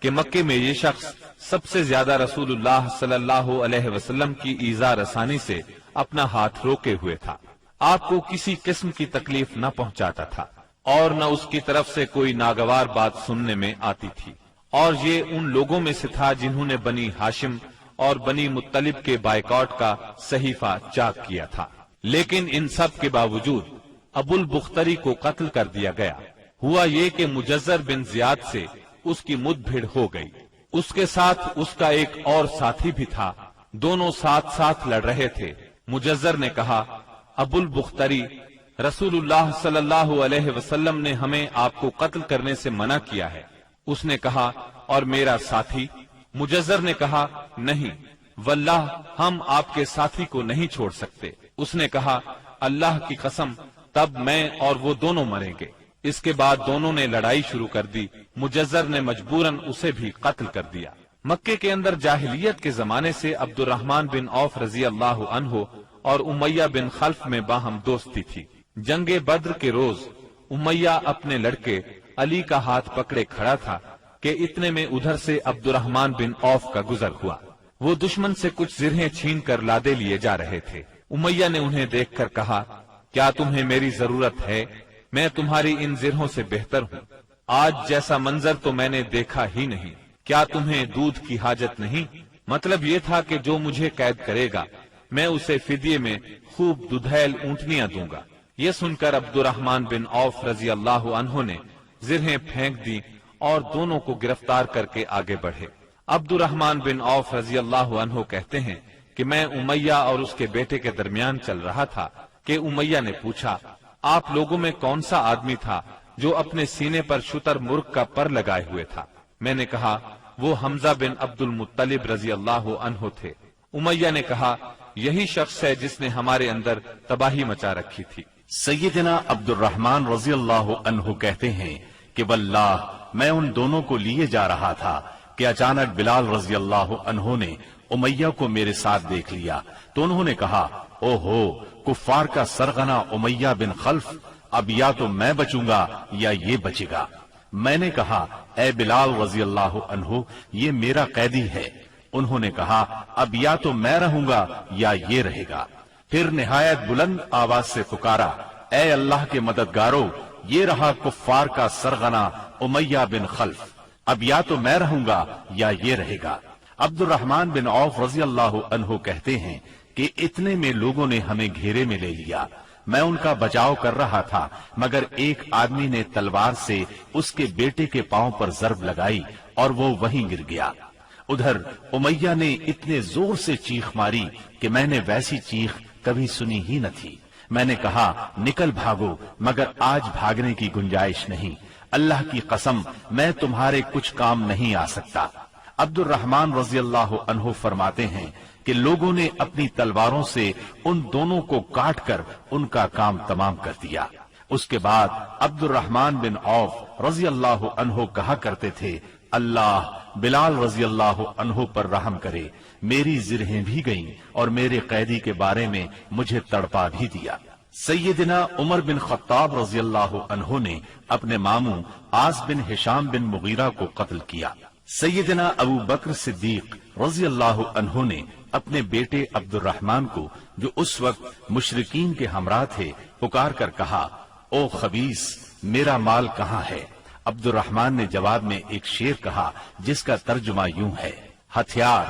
Speaker 4: کہ مکے میں یہ شخص سب سے زیادہ رسول اللہ صلی اللہ علیہ وسلم کی ایذا رسانی سے اپنا ہاتھ روکے ہوئے تھا، آپ کو کسی قسم کی تکلیف نہ پہنچاتا تھا اور نہ اس کی طرف سے کوئی ناگوار بات سننے میں آتی تھی، اور یہ ان لوگوں میں سے تھا جنہوں نے بنی ہاشم اور بنی مطلب کے بائیکاٹ کا صحیفہ چاک کیا تھا۔ لیکن ان سب کے باوجود ابو البختری کو قتل کر دیا گیا۔ ہوا یہ کہ مجزر بن زیاد سے اس کی مد بھیڑ ہو گئی، اس کے ساتھ اس کا ایک اور ساتھی بھی تھا، دونوں ساتھ ساتھ لڑ رہے تھے۔ مجزر نے کہا، ابو البختری، رسول اللہ صلی اللہ علیہ وسلم نے ہمیں آپ کو قتل کرنے سے منع کیا ہے۔ اس نے کہا، اور میرا ساتھی؟ مجزر نے کہا، نہیں واللہ ہم آپ کے ساتھی کو نہیں چھوڑ سکتے۔ اس نے کہا، اللہ کی قسم، تب میں اور وہ دونوں مریں گے۔ اس کے بعد دونوں نے لڑائی شروع کر دی، مجزر نے مجبوراً اسے بھی قتل کر دیا۔ مکے کے اندر جاہلیت کے زمانے سے عبد الرحمن بن عوف رضی اللہ عنہ اور امیہ بن خلف میں باہم دوستی تھی۔ جنگ بدر کے روز امیہ اپنے لڑکے علی کا ہاتھ پکڑے کھڑا تھا کہ اتنے میں ادھر سے عبد الرحمن بن عوف کا گزر ہوا۔ وہ دشمن سے کچھ زرہیں چھین کر لادے لیے جا رہے تھے۔ امیہ نے انہیں دیکھ کر کہا، کیا تمہیں میری ضرورت ہے؟ میں تمہاری ان زرہوں سے بہتر ہوں۔ آج جیسا منظر تو میں نے دیکھا ہی نہیں۔ کیا تمہیں دودھ کی حاجت نہیں؟ مطلب یہ تھا کہ جو مجھے قید کرے گا میں اسے فدیے میں خوب ددھیل اونٹنیاں دوں گا۔ یہ سن کر عبد الرحمن بن عوف رضی اللہ عنہ نے زرہیں پھینک دی اور دونوں کو گرفتار کر کے آگے بڑھے۔ عبد الرحمن بن عوف رضی اللہ عنہ کہتے ہیں کہ میں امیہ اور اس کے بیٹے کے درمیان چل رہا تھا کہ امیہ نے پوچھا، آپ لوگوں میں کون سا آدمی تھا جو اپنے سینے پر شتر مرغ کا پر لگائے ہوئے تھا؟ میں نے کہا، وہ حمزہ بن عبد المطلب رضی اللہ عنہ تھے۔ امیہ نے کہا، یہی شخص ہے جس نے ہمارے اندر تباہی مچا رکھی تھی۔
Speaker 2: سیدنا عبد الرحمن رضی اللہ عنہ کہتے ہیں کہ واللہ میں ان دونوں کو لیے جا رہا تھا کہ اچانک بلال رضی اللہ عنہ نے امیہ کو میرے ساتھ دیکھ لیا تو انہوں نے کہا، او ہو کفار کا سرغنہ امیہ بن خلف، اب یا تو میں بچوں گا یا یہ بچے گا۔ میں نے کہا، اے بلال رضی اللہ عنہ، یہ میرا قیدی ہے۔ انہوں نے کہا، اب یا تو میں رہوں گا یا یہ رہے گا۔ پھر نہایت بلند آواز سے پکارا، اے اللہ کے مددگارو، یہ رہا کفار کا سرغنہ امیہ بن خلف، اب یا تو میں رہوں گا یا یہ رہے گا۔ عبد الرحمن بن عوف رضی اللہ عنہ کہتے ہیں کہ اتنے میں لوگوں نے ہمیں گھیرے میں لے لیا۔ میں ان کا بچاؤ کر رہا تھا مگر ایک آدمی نے تلوار سے اس کے بیٹے کے پاؤں پر ضرب لگائی اور وہ وہیں گر گیا۔ ادھر امیہ نے اتنے زور سے چیخ ماری کہ میں نے ویسی چیخ کبھی سنی ہی نہ تھی۔ میں نے کہا، نکل بھاگو، مگر آج بھاگنے کی گنجائش نہیں۔ اللہ کی قسم میں تمہارے کچھ کام نہیں آ سکتا۔ عبد الرحمن رضی اللہ عنہ فرماتے ہیں کہ لوگوں نے اپنی تلواروں سے ان دونوں کو کاٹ کر ان کا کام تمام کر دیا۔ اس کے بعد عبد الرحمن بن عوف رضی اللہ عنہ کہا کرتے تھے، اللہ بلال رضی اللہ عنہ پر رحم کرے، میری زرہیں بھی گئیں اور میرے قیدی کے بارے میں مجھے تڑپا بھی دیا۔ سیدنا عمر بن خطاب رضی اللہ عنہ نے اپنے ماموں عاص بن ہشام بن مغیرہ کو قتل کیا۔ سیدنا ابو بکر صدیق رضی اللہ عنہ نے اپنے بیٹے عبد الرحمن کو، جو اس وقت مشرکین کے ہمراہ تھے، پکار کر کہا، او خبیث، میرا مال کہاں ہے؟ عبد الرحمن نے جواب میں ایک شعر کہا جس کا ترجمہ یوں ہے، ہتھیار،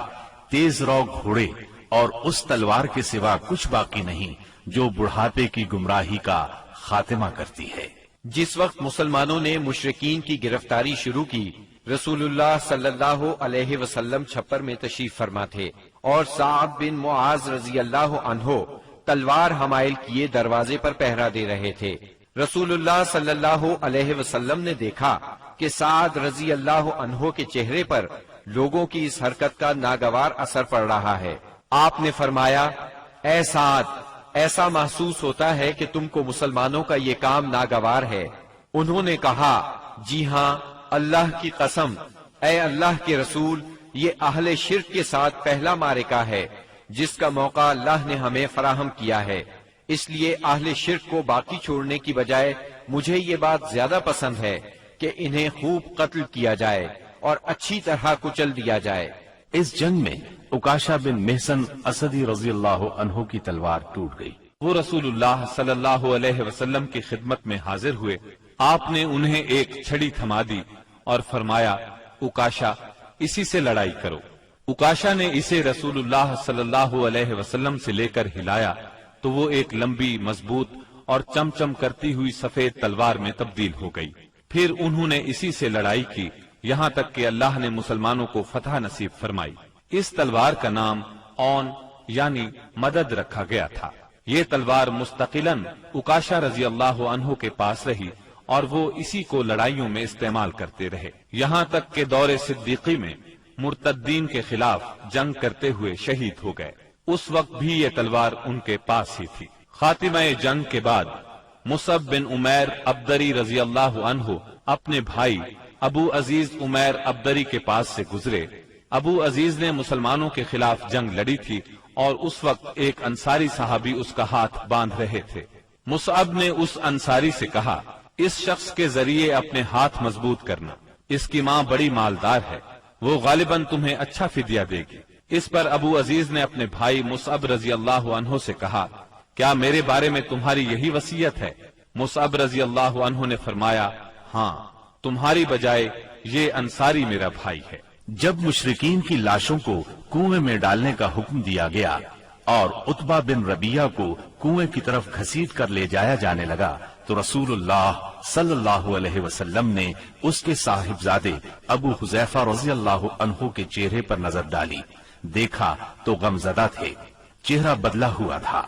Speaker 2: تیز رو گھوڑے اور اس تلوار کے سوا کچھ باقی نہیں جو بڑھاپے کی گمراہی کا خاتمہ کرتی ہے۔
Speaker 3: جس وقت مسلمانوں نے مشرکین کی گرفتاری شروع کی، رسول اللہ صلی اللہ علیہ وسلم چھپر میں تشریف فرما تھے اور سعد بن معاذ رضی اللہ عنہ تلوار حمائل کیے دروازے پر پہرا دے رہے تھے۔ رسول اللہ صلی اللہ علیہ وسلم نے دیکھا کہ سعد رضی اللہ عنہ کے چہرے پر لوگوں کی اس حرکت کا ناگوار اثر پڑ رہا ہے۔ آپ نے فرمایا، اے سعد، ایسا محسوس ہوتا ہے کہ تم کو مسلمانوں کا یہ کام ناگوار ہے۔ انہوں نے کہا، جی ہاں، اللہ کی قسم، اے اللہ کے رسول، یہ اہل شرک کے ساتھ پہلا معرکہ ہے جس کا موقع اللہ نے ہمیں فراہم کیا ہے، اس لیے اہل شرک کو باقی چھوڑنے کی بجائے مجھے یہ بات زیادہ پسند ہے کہ انہیں خوب قتل کیا جائے اور اچھی طرح کچل دیا جائے۔
Speaker 2: اس جنگ میں عکاشہ بن محصن اسدی رضی اللہ عنہ کی تلوار ٹوٹ گئی۔
Speaker 4: وہ رسول اللہ صلی اللہ علیہ وسلم کی خدمت میں حاضر ہوئے۔ آپ نے انہیں ایک چھڑی تھما دی اور فرمایا، عکاشہ، اسی سے لڑائی کرو۔ عکاشہ نے اسے رسول اللہ صلی اللہ علیہ وسلم سے لے کر ہلایا تو وہ ایک لمبی، مضبوط اور چمچم کرتی ہوئی سفید تلوار میں تبدیل ہو گئی۔ پھر انہوں نے اسی سے لڑائی کی یہاں تک کہ اللہ نے مسلمانوں کو فتح نصیب فرمائی۔ اس تلوار کا نام اون یعنی مدد رکھا گیا تھا۔ یہ تلوار مستقلاً عکاشہ رضی اللہ عنہ کے پاس رہی اور وہ اسی کو لڑائیوں میں استعمال کرتے رہے، یہاں تک کہ دور صدیقی میں مرتدین کے خلاف جنگ کرتے ہوئے شہید ہو گئے۔ اس وقت بھی یہ تلوار ان کے پاس ہی تھی۔ خاتمہ جنگ کے بعد مصعب بن عمیر ابدری رضی اللہ عنہ اپنے بھائی ابو عزیز عمیر ابدری کے پاس سے گزرے۔ ابو عزیز نے مسلمانوں کے خلاف جنگ لڑی تھی اور اس وقت ایک انصاری صحابی اس کا ہاتھ باندھ رہے تھے۔ مصعب نے اس انصاری سے کہا، اس شخص کے ذریعے اپنے ہاتھ مضبوط کرنا، اس کی ماں بڑی مالدار ہے، وہ غالباً تمہیں اچھا فدیہ دے گی۔ اس پر ابو عزیز نے اپنے بھائی مصعب رضی اللہ عنہ سے کہا، کیا میرے بارے میں تمہاری یہی وصیت ہے؟ مصعب رضی اللہ عنہ نے فرمایا، ہاں، تمہاری بجائے یہ انصاری میرا بھائی ہے۔
Speaker 2: جب مشرکین کی لاشوں کو کنویں میں ڈالنے کا حکم دیا گیا اور عتبہ بن ربیعہ کو کنویں کی طرف گھسیٹ کر لے جایا جانے لگا تو رسول اللہ صلی اللہ علیہ وسلم نے اس کے صاحبزادے ابو حذیفہ رضی اللہ عنہ کے چہرے پر نظر ڈالی، دیکھا تو غمزدہ تھے، چہرہ بدلا ہوا تھا۔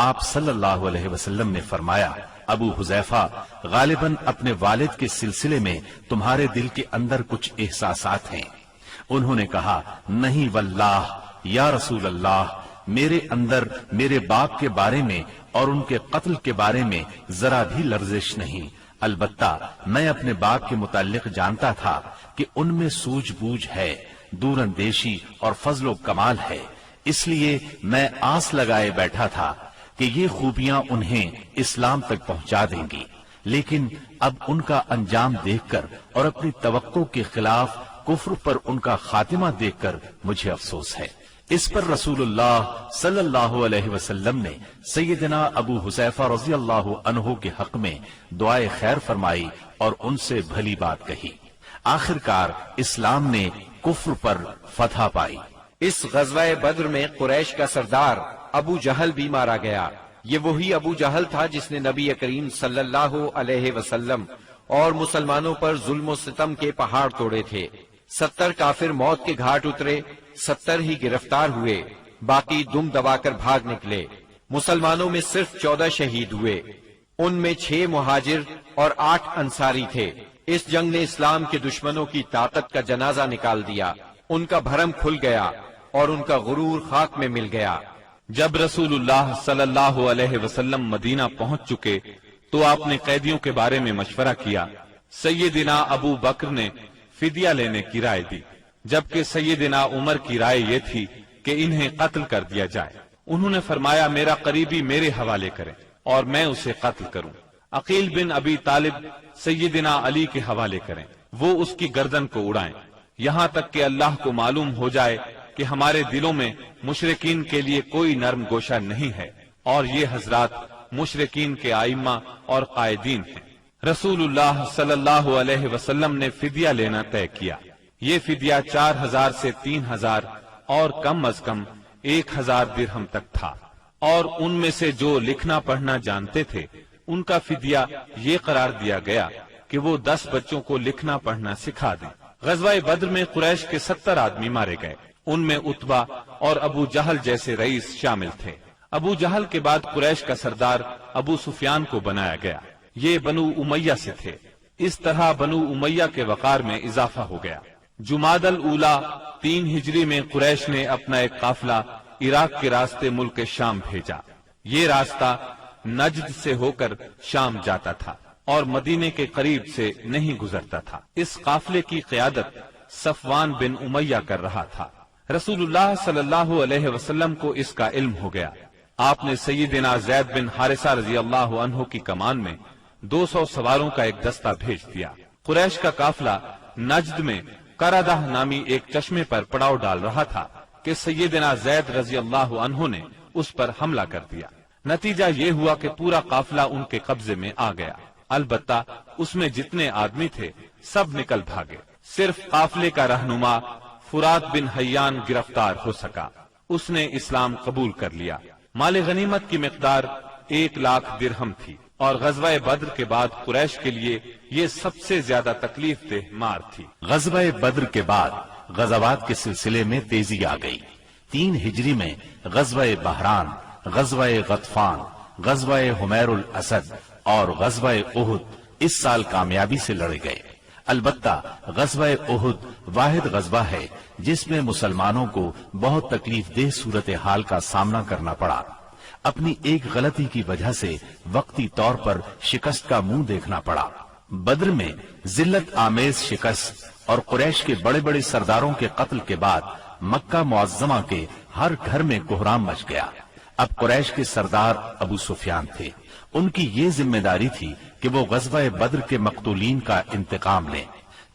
Speaker 2: آپ صلی اللہ علیہ وسلم نے فرمایا، ابو حذیفہ، غالباً اپنے والد کے سلسلے میں تمہارے دل کے اندر کچھ احساسات ہیں۔ انہوں نے کہا، نہیں واللہ یا رسول اللہ، میرے اندر میرے باپ کے بارے میں اور ان کے قتل کے بارے میں ذرا بھی لرزش نہیں، البتہ میں اپنے باپ کے متعلق جانتا تھا کہ ان میں سوجھ بوجھ ہے، دور اندیشی اور فضل و کمال ہے، اس لیے میں آس لگائے بیٹھا تھا کہ یہ خوبیاں انہیں اسلام تک پہنچا دیں گی، لیکن اب ان کا انجام دیکھ کر اور اپنی توقع کے خلاف کفر پر ان کا خاتمہ دیکھ کر مجھے افسوس ہے۔ اس پر رسول اللہ صلی اللہ علیہ وسلم نے سیدنا ابو حذیفہ رضی اللہ عنہ کے حق میں دعائے خیر فرمائی اور ان سے بھلی بات کہی۔ آخرکار اسلام نے کفر پر فتح پائی۔
Speaker 3: اس غزوہ بدر میں قریش کا سردار ابو جہل بھی مارا گیا۔ یہ وہی ابو جہل تھا جس نے نبی کریم صلی اللہ علیہ وسلم اور مسلمانوں پر ظلم و ستم کے پہاڑ توڑے تھے۔ 70 کافر موت کے گھاٹ اترے، 70 ہی گرفتار ہوئے، باقی دم دبا کر بھاگ نکلے۔ مسلمانوں میں صرف 14 شہید ہوئے، ان میں 6 مہاجر اور 8 انصاری تھے۔ اس جنگ نے اسلام کے دشمنوں کی طاقت کا جنازہ نکال دیا، ان کا بھرم کھل گیا اور ان کا غرور خاک میں مل گیا۔
Speaker 4: جب رسول اللہ صلی اللہ علیہ وسلم مدینہ پہنچ چکے تو آپ نے قیدیوں کے بارے میں مشورہ کیا۔ سیدنا ابو بکر نے فدیہ لینے کی رائے دی، جبکہ سیدنا عمر کی رائے یہ تھی کہ انہیں قتل کر دیا جائے۔ انہوں نے فرمایا، میرا قریبی میرے حوالے کریں اور میں اسے قتل کروں۔ عقیل بن ابی طالب سیدنا علی کے حوالے کریں، وہ اس کی گردن کو اڑائیں، یہاں تک کہ اللہ کو معلوم ہو جائے کہ ہمارے دلوں میں مشرکین کے لیے کوئی نرم گوشہ نہیں ہے، اور یہ حضرات مشرکین کے ائمہ اور قائدین ہیں۔ رسول اللہ صلی اللہ علیہ وسلم نے فدیہ لینا طے کیا۔ یہ فدیہ 4000 سے 3000 اور کم از کم 1000 درہم تک تھا، اور ان میں سے جو لکھنا پڑھنا جانتے تھے ان کا فدیہ یہ قرار دیا گیا کہ وہ 10 بچوں کو لکھنا پڑھنا سکھا دیں۔ غزوہ بدر میں قریش کے 70 آدمی مارے گئے، ان میں عتبہ اور ابو جہل جیسے رئیس شامل تھے۔ ابو جہل کے بعد قریش کا سردار ابو سفیان کو بنایا گیا، یہ بنو امیہ سے تھے۔ اس طرح بنو امیہ کے وقار میں اضافہ ہو گیا۔ جمادی الاولی 3 ہجری میں قریش نے اپنا ایک قافلہ عراق کے راستے ملک شام بھیجا۔ یہ راستہ نجد سے ہو کر شام جاتا تھا اور مدینے کے قریب سے نہیں گزرتا تھا۔ اس قافلے کی قیادت صفوان بن امیہ کر رہا تھا۔ رسول اللہ صلی اللہ علیہ وسلم کو اس کا علم ہو گیا۔ آپ نے سیدنا زید بن حارثہ رضی اللہ عنہ کی کمان میں 200 سواروں کا ایک دستہ بھیج دیا۔ قریش کا قافلہ نجد میں قردہ نامی ایک چشمے پر پڑاؤ ڈال رہا تھا کہ سیدنا زید رضی اللہ عنہ نے اس پر حملہ کر دیا۔ نتیجہ یہ ہوا کہ پورا قافلہ ان کے قبضے میں آ گیا، البتہ اس میں جتنے آدمی تھے سب نکل بھاگے۔ صرف قافلے کا رہنما فرات بن حیان گرفتار ہو سکا، اس نے اسلام قبول کر لیا۔ مال غنیمت کی مقدار 1,00,000 درہم تھی، اور غزوہ بدر کے بعد قریش کے لیے یہ سب سے زیادہ تکلیف دہ مار تھی۔
Speaker 2: غزوہ بدر کے بعد غزوات کے سلسلے میں تیزی آ گئی۔ 3 ہجری میں غزوہ بحران، غزوہ غطفان، غزوہ حمیر الاسد اور غزوہ احد اس سال کامیابی سے لڑے گئے۔ البتہ غزوہ احد واحد غزوہ ہے جس میں مسلمانوں کو بہت تکلیف دہ صورتحال کا سامنا کرنا پڑا۔ اپنی ایک غلطی کی وجہ سے وقتی طور پر شکست کا منہ دیکھنا پڑا۔ بدر میں ذلت آمیز شکست اور قریش کے بڑے بڑے سرداروں کے قتل کے بعد مکہ معظمہ کے ہر گھر میں کوہرام مچ گیا۔ اب قریش کے سردار ابو سفیان تھے، ان کی یہ ذمہ داری تھی کہ وہ غزوہ بدر کے مقتولین کا انتقام لیں۔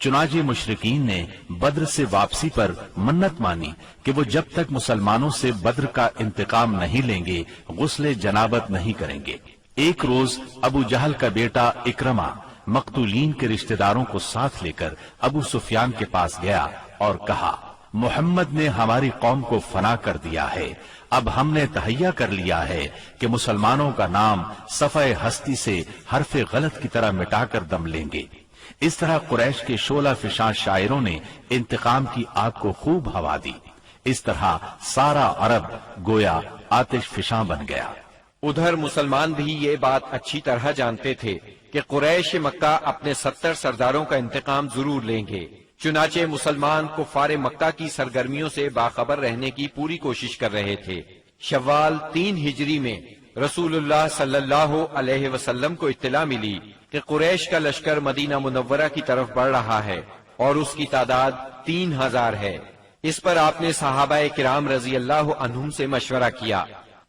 Speaker 2: چنانچہ مشرکین نے بدر سے واپسی پر منت مانی کہ وہ جب تک مسلمانوں سے بدر کا انتقام نہیں لیں گے غسل جنابت نہیں کریں گے۔ ایک روز ابو جہل کا بیٹا اکرمہ مقتولین کے رشتہ داروں کو ساتھ لے کر ابو سفیان کے پاس گیا اور کہا، محمد نے ہماری قوم کو فنا کر دیا ہے، اب ہم نے تہیہ کر لیا ہے کہ مسلمانوں کا نام صفحہ ہستی سے حرف غلط کی طرح مٹا کر دم لیں گے۔ اس طرح قریش کے شعلہ فشاں شاعروں نے انتقام کی آگ کو خوب ہوا دی۔ اس طرح سارا عرب گویا آتش فشاں بن گیا۔
Speaker 3: ادھر مسلمان بھی یہ بات اچھی طرح جانتے تھے کہ قریش مکہ اپنے 70 سرداروں کا انتقام ضرور لیں گے، چنانچہ مسلمان کفار مکہ کی سرگرمیوں سے باخبر رہنے کی پوری کوشش کر رہے تھے۔ شوال 3 ہجری میں رسول اللہ صلی اللہ علیہ وسلم کو اطلاع ملی کہ قریش کا لشکر مدینہ منورہ کی طرف بڑھ رہا ہے اور اس کی تعداد 3000 ہے۔ اس پر آپ نے صحابہ کرام رضی اللہ عنہم سے مشورہ کیا۔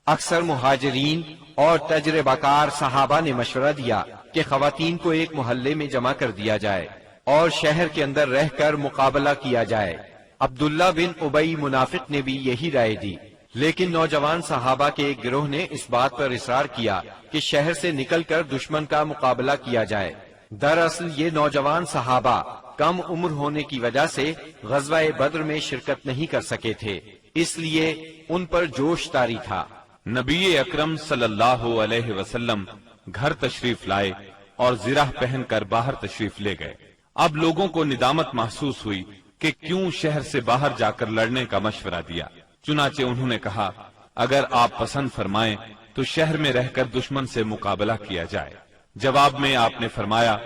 Speaker 3: اکثر مہاجرین اور تجربہ کار صحابہ نے مشورہ دیا کہ خواتین کو ایک محلے میں جمع کر دیا جائے اور شہر کے اندر رہ کر مقابلہ کیا جائے۔ عبداللہ بن ابی منافق نے بھی یہی رائے دی، لیکن نوجوان صحابہ کے ایک گروہ نے اس بات پر اصرار کیا کہ شہر سے نکل کر دشمن کا مقابلہ کیا جائے۔ دراصل یہ نوجوان صحابہ کم عمر ہونے کی وجہ سے غزوہ بدر میں شرکت نہیں کر سکے تھے، اس لیے ان پر جوش طاری تھا۔
Speaker 4: نبی اکرم صلی اللہ علیہ وسلم گھر تشریف لائے اور زرہ پہن کر باہر تشریف لے گئے۔ اب لوگوں کو ندامت محسوس ہوئی کہ کیوں شہر سے باہر جا کر لڑنے کا مشورہ دیا۔ چنانچہ انہوں نے کہا، اگر آپ پسند فرمائیں تو شہر میں رہ کر دشمن سے مقابلہ کیا جائے۔ جواب میں آپ نے فرمایا،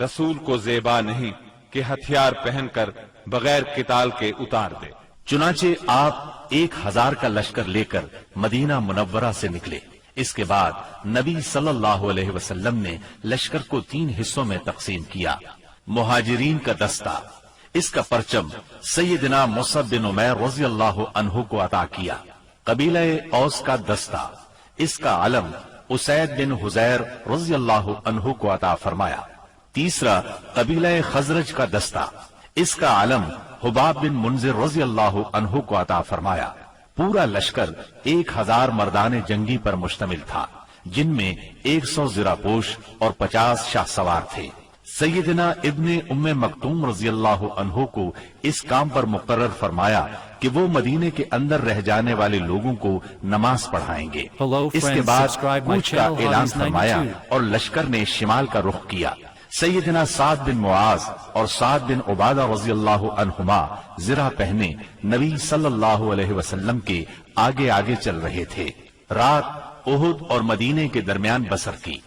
Speaker 4: رسول کو زیبا نہیں کہ ہتھیار پہن کر بغیر قتال کے اتار دے۔
Speaker 2: چنانچہ آپ 1000 کا لشکر لے کر مدینہ منورہ سے نکلے۔ اس کے بعد نبی صلی اللہ علیہ وسلم نے لشکر کو 3 حصوں میں تقسیم کیا۔ مہاجرین کا دستہ، اس کا پرچم سیدنا مصعب بن عمیر رضی اللہ عنہ کو عطا کیا۔ قبیلہ اوس کا دستہ، اس کا علم اسید بن حزیر رضی اللہ عنہ کو عطا فرمایا۔ تیسرا قبیلہ خزرج کا دستہ، اس کا علم حباب بن منذر رضی اللہ عنہ کو عطا فرمایا۔ پورا لشکر 1000 مردان جنگی پر مشتمل تھا، جن میں 100 زرہ پوش اور 50 شاہ سوار تھے۔ سیدنا ابن ام مکتوم رضی اللہ عنہ کو اس کام پر مقرر فرمایا کہ وہ مدینے کے اندر رہ جانے والے لوگوں کو نماز پڑھائیں گے۔ اس کے بعد کوچ کا اعلان فرمایا اور لشکر نے شمال کا رخ کیا۔ سیدنا سعد بن معاذ اور سعد بن عبادہ رضی اللہ عنہما زرہ پہنے نبی صلی اللہ علیہ وسلم کے آگے آگے چل رہے تھے۔ رات احد اور مدینے کے درمیان بسر کی۔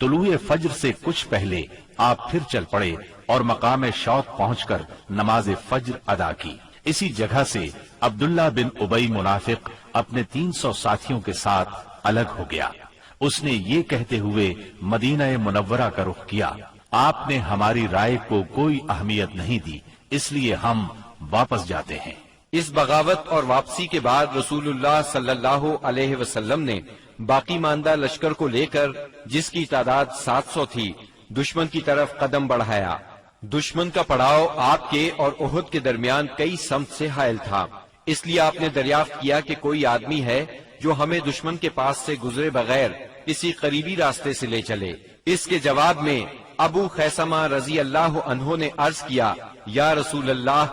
Speaker 2: طلوع فجر سے کچھ پہلے آپ پھر چل پڑے اور مقام شوق پہنچ کر نماز فجر ادا کی۔ اسی جگہ سے عبداللہ بن ابی منافق اپنے 300 ساتھیوں کے ساتھ الگ ہو گیا۔ اس نے یہ کہتے ہوئے مدینہ منورہ کا رخ کیا، آپ نے ہماری رائے کو کوئی اہمیت نہیں دی، اس لیے ہم واپس جاتے ہیں۔
Speaker 3: اس بغاوت اور واپسی کے بعد رسول اللہ صلی اللہ علیہ وسلم نے باقی ماندہ لشکر کو لے کر، جس کی تعداد 700 تھی، دشمن کی طرف قدم بڑھایا۔ دشمن کا پڑاؤ آپ کے اور احد کے درمیان کئی سمت سے حائل تھا، اس لیے آپ نے دریافت کیا کہ کوئی آدمی ہے جو ہمیں دشمن کے پاس سے گزرے بغیر کسی قریبی راستے سے لے چلے۔ اس کے جواب میں ابو خیثمہ رضی اللہ عنہ نے عرض کیا، یا رسول اللہ،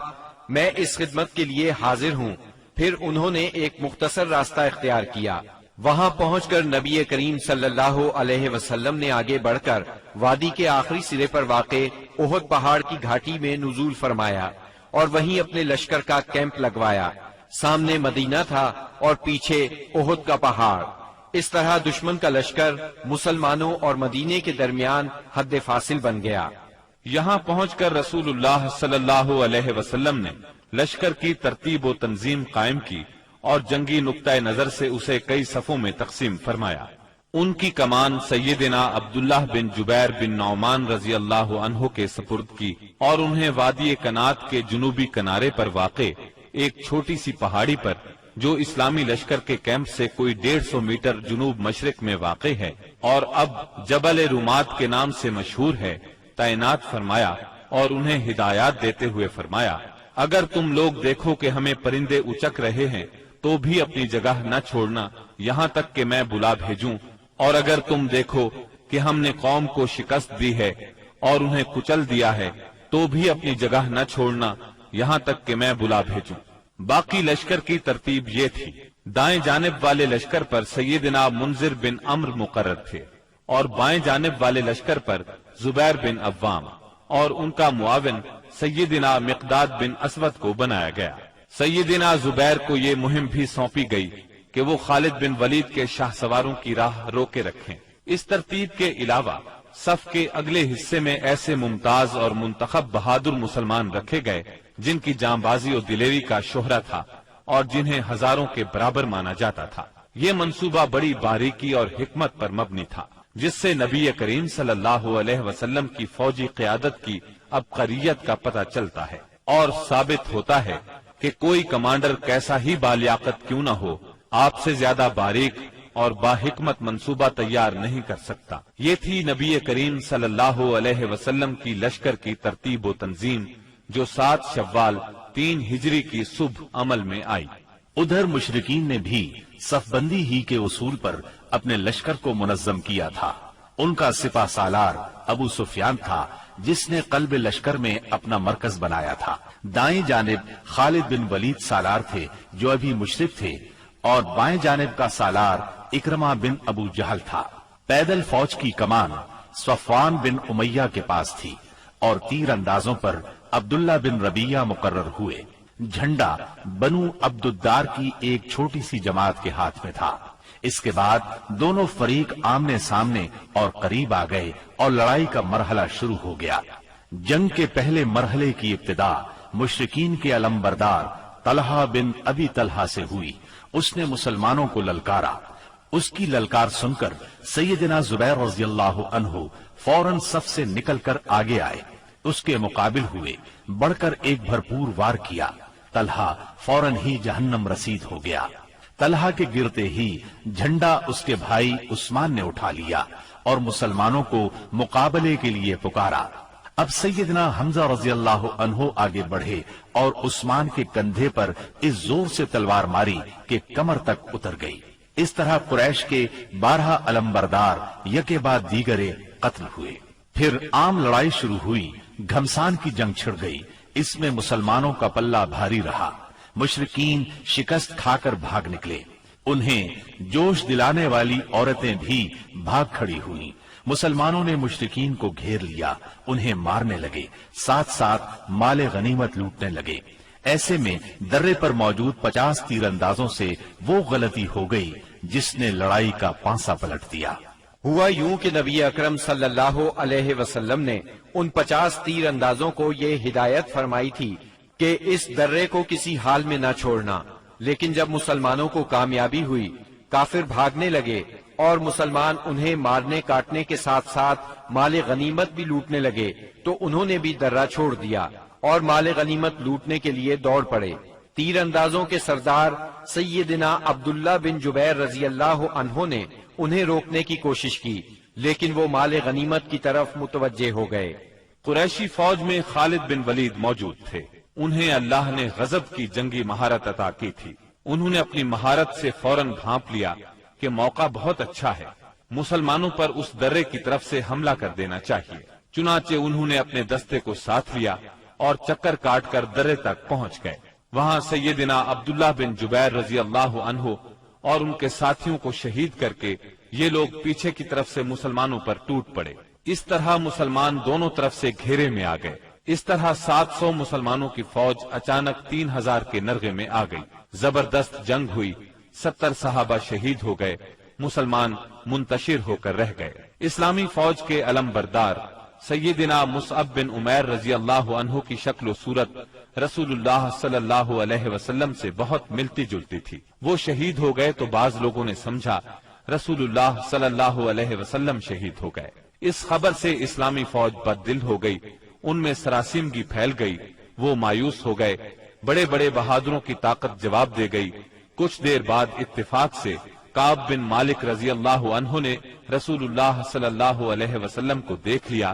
Speaker 3: میں اس خدمت کے لیے حاضر ہوں۔ پھر انہوں نے ایک مختصر راستہ اختیار کیا۔ وہاں پہنچ کر نبی کریم صلی اللہ علیہ وسلم نے آگے بڑھ کر وادی کے آخری سرے پر واقع احد پہاڑ کی گھاٹی میں نزول فرمایا اور وہیں اپنے لشکر کا کیمپ لگوایا۔ سامنے مدینہ تھا اور پیچھے احد کا پہاڑ۔ اس طرح دشمن کا لشکر مسلمانوں اور مدینے کے درمیان حد فاصل بن گیا۔
Speaker 4: یہاں پہنچ کر رسول اللہ صلی اللہ علیہ وسلم نے لشکر کی ترتیب و تنظیم قائم کی اور جنگی نقطۂ نظر سے اسے کئی صفوں میں تقسیم فرمایا۔ ان کی کمان سیدنا عبداللہ بن جبیر بن نعمان رضی اللہ عنہ کے سپرد کی اور انہیں وادی کنات کے جنوبی کنارے پر واقع ایک چھوٹی سی پہاڑی پر، جو اسلامی لشکر کے کیمپ سے کوئی 150 میٹر جنوب مشرق میں واقع ہے اور اب جبل رومات کے نام سے مشہور ہے، تعینات فرمایا اور انہیں ہدایات دیتے ہوئے فرمایا، اگر تم لوگ دیکھو کہ ہمیں پرندے اچک رہے ہیں تو بھی اپنی جگہ نہ چھوڑنا یہاں تک کہ میں بلا بھیجوں، اور اگر تم دیکھو کہ ہم نے قوم کو شکست دی ہے اور انہیں کچل دیا ہے تو بھی اپنی جگہ نہ چھوڑنا یہاں تک کہ میں بلا بھیجوں۔ باقی لشکر کی ترتیب یہ تھی، دائیں جانب والے لشکر پر سیدنا منذر بن عمرو مقرر تھے، اور بائیں جانب والے لشکر پر زبیر بن عوام، اور ان کا معاون سیدنا مقداد بن اسود کو بنایا گیا۔ سیدنا زبیر کو یہ مہم بھی سونپی گئی کہ وہ خالد بن ولید کے شاہ سواروں کی راہ روکے رکھیں۔ اس ترتیب کے علاوہ صف کے اگلے حصے میں ایسے ممتاز اور منتخب بہادر مسلمان رکھے گئے جن کی جانبازی اور دلیری کا شہرہ تھا اور جنہیں ہزاروں کے برابر مانا جاتا تھا۔ یہ منصوبہ بڑی باریکی اور حکمت پر مبنی تھا، جس سے نبی کریم صلی اللہ علیہ وسلم کی فوجی قیادت کی عبقریت کا پتہ چلتا ہے، اور ثابت ہوتا ہے کہ کوئی کمانڈر کیسا ہی بالیاقت کیوں نہ ہو، آپ سے زیادہ باریک اور باحکمت منصوبہ تیار نہیں کر سکتا۔ یہ تھی نبی کریم صلی اللہ علیہ وسلم کی لشکر کی ترتیب و تنظیم، جو 7 شوال 3 ہجری کی صبح عمل میں آئی۔
Speaker 2: ادھر مشرکین نے بھی صف بندی ہی کے اصول پر اپنے لشکر کو منظم کیا تھا۔ ان کا سپہ سالار ابو سفیان تھا، جس نے قلب لشکر میں اپنا مرکز بنایا تھا۔ دائیں جانب خالد بن ولید سالار تھے جو ابھی مشرک تھے، اور بائیں جانب کا سالار اکرمہ بن ابو جہل تھا۔ پیدل فوج کی کمان صفوان بن امیہ کے پاس تھی، اور تیر اندازوں پر عبداللہ بن ربیہ مقرر ہوئے۔ جھنڈا بنو عبد الدار کی ایک چھوٹی سی جماعت کے ہاتھ میں تھا۔ اس کے بعد دونوں فریق آمنے سامنے اور قریب آ گئے اور لڑائی کا مرحلہ شروع ہو گیا۔ جنگ کے پہلے مرحلے کی ابتدا مشرکین کے علمبردار طلحہ بن ابی طلحہ سے ہوئی۔ اس نے مسلمانوں کو للکارا۔ اس کی للکار سن کر سیدنا زبیر رضی اللہ عنہ فوراً صف سے نکل کر آگے آئے، اس کے مقابل ہوئے، بڑھ کر ایک بھرپور وار کیا۔ طلحہ فوراً ہی جہنم رسید ہو گیا۔ طلحہ کے گرتے ہی جھنڈا اس کے بھائی عثمان نے اٹھا لیا اور مسلمانوں کو مقابلے کے لیے پکارا۔ اب سیدنا حمزہ رضی اللہ عنہ آگے بڑھے اور عثمان کے کندھے پر اس زور سے تلوار ماری کہ کمر تک اتر گئی۔ اس طرح قریش کے 12 علمبردار یکے بعد دیگرے قتل ہوئے۔ پھر عام لڑائی شروع ہوئی۔ گھمسان کی جنگ چھڑ گئی۔ اس میں مسلمانوں کا پلہ بھاری رہا۔ مشرکین شکست کھا کر بھاگ نکلے۔ انہیں جوش دلانے والی عورتیں بھی بھاگ کھڑی ہوئیں۔ مسلمانوں نے مشرکین کو گھیر لیا، انہیں مارنے لگے، ساتھ ساتھ مال غنیمت لوٹنے لگے۔ ایسے میں درے پر موجود 50 تیر اندازوں سے وہ غلطی ہو گئی جس نے لڑائی کا پانسا پلٹ دیا۔
Speaker 3: ہوا یوں کہ نبی اکرم صلی اللہ علیہ وسلم نے ان 50 تیر اندازوں کو یہ ہدایت فرمائی تھی کہ اس درے کو کسی حال میں نہ چھوڑنا، لیکن جب مسلمانوں کو کامیابی ہوئی، کافر بھاگنے لگے اور مسلمان انہیں مارنے کاٹنے کے ساتھ ساتھ مال غنیمت بھی لوٹنے لگے، تو انہوں نے بھی درہ چھوڑ دیا اور مال غنیمت لوٹنے کے لیے دوڑ پڑے۔ تیر اندازوں کے سردار سیدنا عبداللہ بن جبیر رضی اللہ عنہ نے انہیں روکنے کی کوشش کی، لیکن وہ مال غنیمت کی طرف متوجہ ہو گئے۔
Speaker 4: قریشی فوج میں خالد بن ولید موجود تھے۔ انہیں اللہ نے غضب کی جنگی مہارت عطا کی تھی۔ انہوں نے اپنی مہارت سے فوراً بھانپ لیا کہ موقع بہت اچھا ہے، مسلمانوں پر اس درے کی طرف سے حملہ کر دینا چاہیے۔ چنانچہ انہوں نے اپنے دستے کو ساتھ لیا اور چکر کاٹ کر درے تک پہنچ گئے۔ وہاں سیدنا عبداللہ بن جبیر رضی اللہ عنہ اور ان کے ساتھیوں کو شہید کر کے یہ لوگ پیچھے کی طرف سے مسلمانوں پر ٹوٹ پڑے۔ اس طرح مسلمان دونوں طرف سے گھیرے میں آ گئے۔ اس طرح 700 مسلمانوں کی فوج اچانک 3000 کے نرغے میں آ گئی۔ زبردست جنگ ہوئی، 70 صحابہ شہید ہو گئے، مسلمان منتشر ہو کر رہ گئے۔ اسلامی فوج کے علمبردار سیدنا مصعب بن عمیر رضی اللہ عنہ کی شکل و صورت رسول اللہ صلی اللہ علیہ وسلم سے بہت ملتی جلتی تھی۔ وہ شہید ہو گئے تو بعض لوگوں نے سمجھا رسول اللہ صلی اللہ علیہ وسلم شہید ہو گئے۔ اس خبر سے اسلامی فوج بد دل ہو گئی، ان میں سراسیمگی پھیل گئی، وہ مایوس ہو گئے۔ بڑے بڑے بہادروں کی طاقت جواب دے گئی۔ کچھ دیر بعد اتفاق سے کعب بن مالک رضی اللہ عنہ نے رسول اللہ صلی اللہ علیہ وسلم کو دیکھ لیا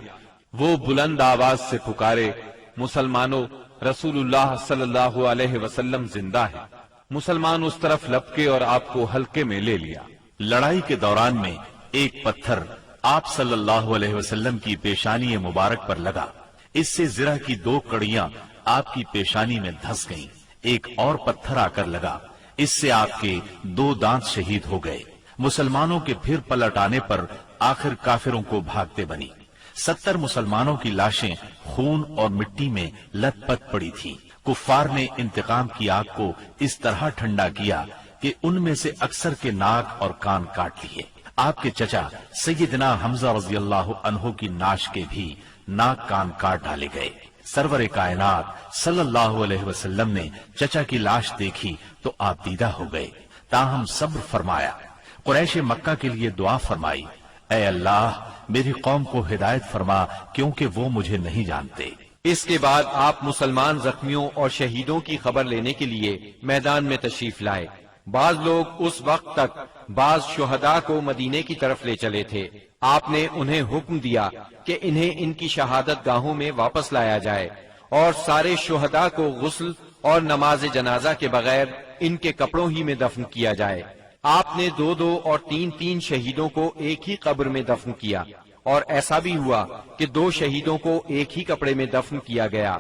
Speaker 4: وہ بلند آواز سے پکارے، مسلمانوں رسول اللہ صلی اللہ علیہ وسلم زندہ ہے۔ مسلمان اس طرف لپکے اور آپ کو حلقے میں لے لیا۔
Speaker 2: لڑائی کے دوران میں ایک پتھر آپ صلی اللہ علیہ وسلم کی پیشانی مبارک پر لگا، اس سے زرہ کی 2 کڑیاں آپ کی پیشانی میں دھس گئیں۔ ایک اور پتھر آ کر لگا، اس سے آپ کے 2 دانت شہید ہو گئے۔ مسلمانوں کے پھر پلٹ آنے پر آخر کافروں کو بھاگتے بنی۔ 70 مسلمانوں کی لاشیں خون اور مٹی میں لت پت پڑی تھی۔ کفار نے انتقام کی آگ کو اس طرح ٹھنڈا کیا کہ ان میں سے اکثر کے ناک اور کان کاٹ لیے۔ آپ کے چچا سیدنا حمزہ رضی اللہ عنہ کی ناش کے بھی ناک کان کاٹ ڈالے گئے۔ سرور کائنات صلی اللہ علیہ وسلم نے چچا کی لاش دیکھی تو آپ دیدہ ہو گئے، تاہم صبر فرمایا۔ قریش مکہ کے لیے دعا فرمائی، اے اللہ میری قوم کو ہدایت فرما کیونکہ وہ مجھے نہیں جانتے۔
Speaker 3: اس کے بعد آپ مسلمان زخمیوں اور شہیدوں کی خبر لینے کے لیے میدان میں تشریف لائے۔ بعض لوگ اس وقت تک بعض شہداء کو مدینے کی طرف لے چلے تھے۔ آپ نے انہیں حکم دیا کہ انہیں ان کی شہادت گاہوں میں واپس لایا جائے اور سارے شہداء کو غسل اور نماز جنازہ کے بغیر ان کے کپڑوں ہی میں دفن کیا جائے۔ آپ نے 2 اور 3 شہیدوں کو ایک ہی قبر میں دفن کیا، اور ایسا بھی ہوا کہ 2 شہیدوں کو ایک ہی کپڑے میں دفن کیا گیا۔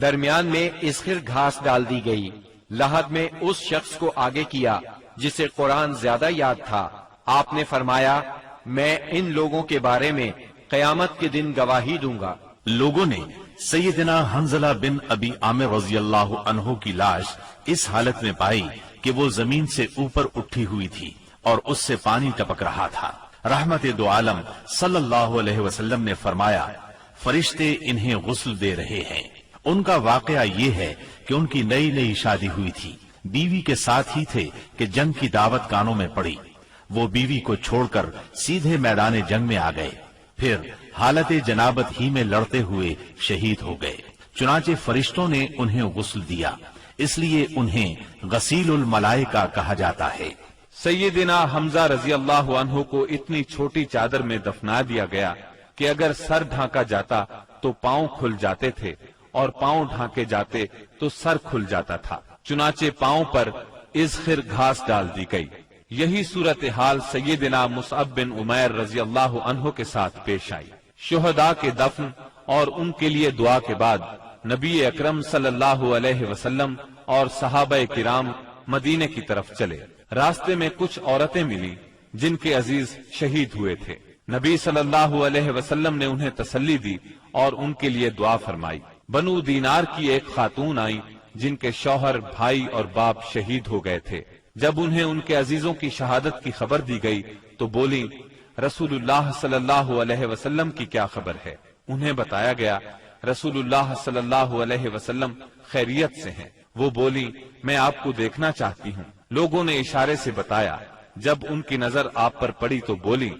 Speaker 3: درمیان میں اسخر گھاس ڈال دی گئی۔ لحد میں اس شخص کو آگے کیا جسے قرآن زیادہ یاد تھا۔ آپ نے فرمایا، میں ان لوگوں کے بارے میں قیامت کے دن گواہی دوں گا۔
Speaker 2: لوگوں نے سیدنا حنظلہ بن ابی عامر رضی اللہ عنہ کی لاش اس حالت میں پائی کہ وہ زمین سے اوپر اٹھی ہوئی تھی اور اس سے پانی ٹپک رہا تھا۔ رحمت دو عالم صلی اللہ علیہ وسلم نے فرمایا، فرشتے انہیں غسل دے رہے ہیں۔ ان کا واقعہ یہ ہے کہ ان کی نئی شادی ہوئی تھی، بیوی کے ساتھ ہی تھے کہ جنگ کی دعوت کانوں میں پڑی۔ وہ بیوی کو چھوڑ کر سیدھے میدان جنگ میں آ گئے، پھر حالت جنابت ہی میں لڑتے ہوئے شہید ہو گئے۔ چنانچہ فرشتوں نے انہیں غسل دیا، اس لیے انہیں غسیل الملائکہ کہا جاتا ہے۔
Speaker 4: سیدنا حمزہ رضی اللہ عنہ کو اتنی چھوٹی چادر میں دفنا دیا گیا کہ اگر سر ڈھانکا جاتا تو پاؤں کھل جاتے تھے اور پاؤں ڈھانکے جاتے تو سر کھل جاتا تھا۔ چنانچہ پاؤں پر اذخر گھاس ڈال دی گئی۔ یہی صورتحال سیدنا مصعب بن عمیر رضی اللہ عنہ کے ساتھ پیش آئی۔ شہداء کے دفن اور ان کے لیے دعا کے بعد نبی اکرم صلی اللہ علیہ وسلم اور صحابہ کرام مدینے کی طرف چلے۔ راستے میں کچھ عورتیں ملی جن کے عزیز شہید ہوئے تھے۔ نبی صلی اللہ علیہ وسلم نے انہیں تسلی دی اور ان کے لیے دعا فرمائی۔ بنو دینار کی ایک خاتون آئی جن کے شوہر، بھائی اور باپ شہید ہو گئے تھے۔ جب انہیں ان کے عزیزوں کی شہادت کی خبر دی گئی تو بولی، رسول اللہ صلی اللہ علیہ وسلم کی کیا خبر ہے؟ انہیں بتایا گیا رسول اللہ صلی اللہ علیہ وسلم خیریت سے ہیں۔ وہ بولی، میں آپ کو دیکھنا چاہتی ہوں۔ لوگوں نے اشارے سے بتایا۔ جب ان کی نظر آپ پر پڑی تو بولی،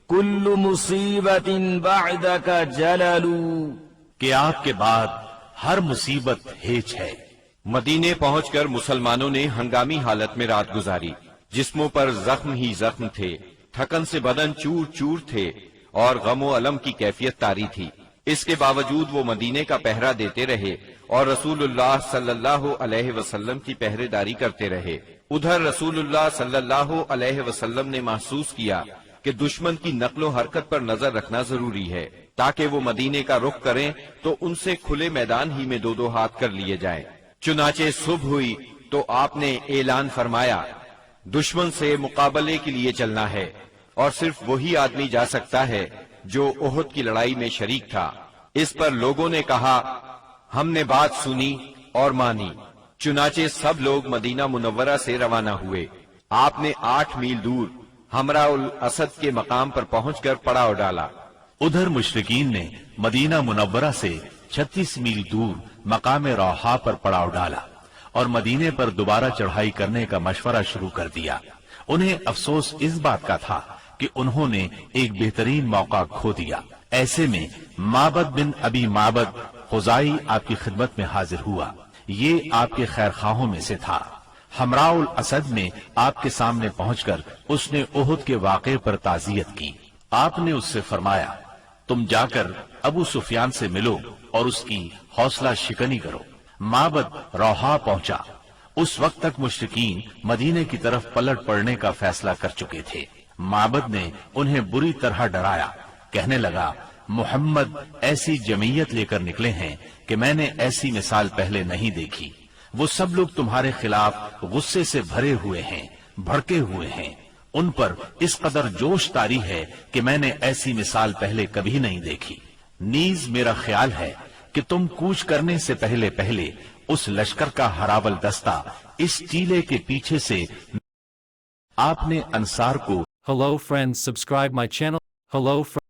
Speaker 1: کل مصیبت بعدک جلل،
Speaker 2: کہ آپ کے بعد ہر مصیبت ہیچ ہے۔
Speaker 3: مدینے پہنچ کر مسلمانوں نے ہنگامی حالت میں رات گزاری۔ جسموں پر زخم ہی زخم تھے، تھکن سے بدن چور چور تھے اور غم و الم کی کیفیت طاری تھی۔ اس کے باوجود وہ مدینے کا پہرا دیتے رہے اور رسول اللہ صلی اللہ علیہ وسلم کی پہرے داری کرتے رہے۔ ادھر رسول اللہ صلی اللہ علیہ وسلم نے محسوس کیا کہ دشمن کی نقل و حرکت پر نظر رکھنا ضروری ہے تاکہ وہ مدینے کا رخ کریں تو ان سے کھلے میدان ہی میں 2 ہاتھ کر لیے جائیں۔ چنانچہ صبح ہوئی تو آپ نے اعلان فرمایا، دشمن سے مقابلے کے لیے چلنا ہے اور صرف وہی آدمی جا سکتا ہے جو احد کی لڑائی میں شریک تھا۔ اس پر لوگوں نے کہا، ہم نے بات سنی اور مانی۔ چنانچہ سب لوگ مدینہ منورہ سے روانہ ہوئے۔ آپ نے 8 میل دور حمراء الاسد کے مقام پر پہنچ کر پڑاؤ ڈالا۔
Speaker 2: ادھر مشرکین نے مدینہ منورہ سے 36 میل دور مقام روحا پر پڑاؤ ڈالا اور مدینے پر دوبارہ چڑھائی کرنے کا مشورہ شروع کر دیا۔ انہیں افسوس اس بات کا تھا کہ انہوں نے ایک بہترین موقع کھو دیا۔ ایسے میں معبد بن ابی معبد خزائی آپ کی خدمت میں حاضر ہوا۔ یہ آپ کے خیر خواہوں میں سے تھا۔ حمراء الاسد میں آپ کے سامنے پہنچ کر اس نے احد کے واقعے پر تعزیت کی۔ آپ نے اس سے فرمایا، تم جا کر ابو سفیان سے ملو اور اس کی حوصلہ شکنی کرو۔ معبد روحا پہنچا۔ اس وقت تک مشرکین مدینے کی طرف پلٹ پڑنے کا فیصلہ کر چکے تھے۔ معبد نے انہیں بری طرح ڈرایا، کہنے لگا محمد ایسی جمعیت لے کر نکلے ہیں کہ میں نے ایسی مثال پہلے نہیں دیکھی۔ وہ سب لوگ تمہارے خلاف غصے سے بھرے ہوئے ہیں، بھڑکے ہوئے ہیں۔ ان پر اس قدر جوش طاری ہے کہ میں نے ایسی مثال پہلے کبھی نہیں دیکھی۔ نیز میرا خیال ہے کہ تم کوچ کرنے سے پہلے پہلے اس لشکر کا ہراول دستہ اس ٹیلے کے پیچھے سے آپ نے انصار کو
Speaker 5: Hello friends, subscribe my channel. Hello friends.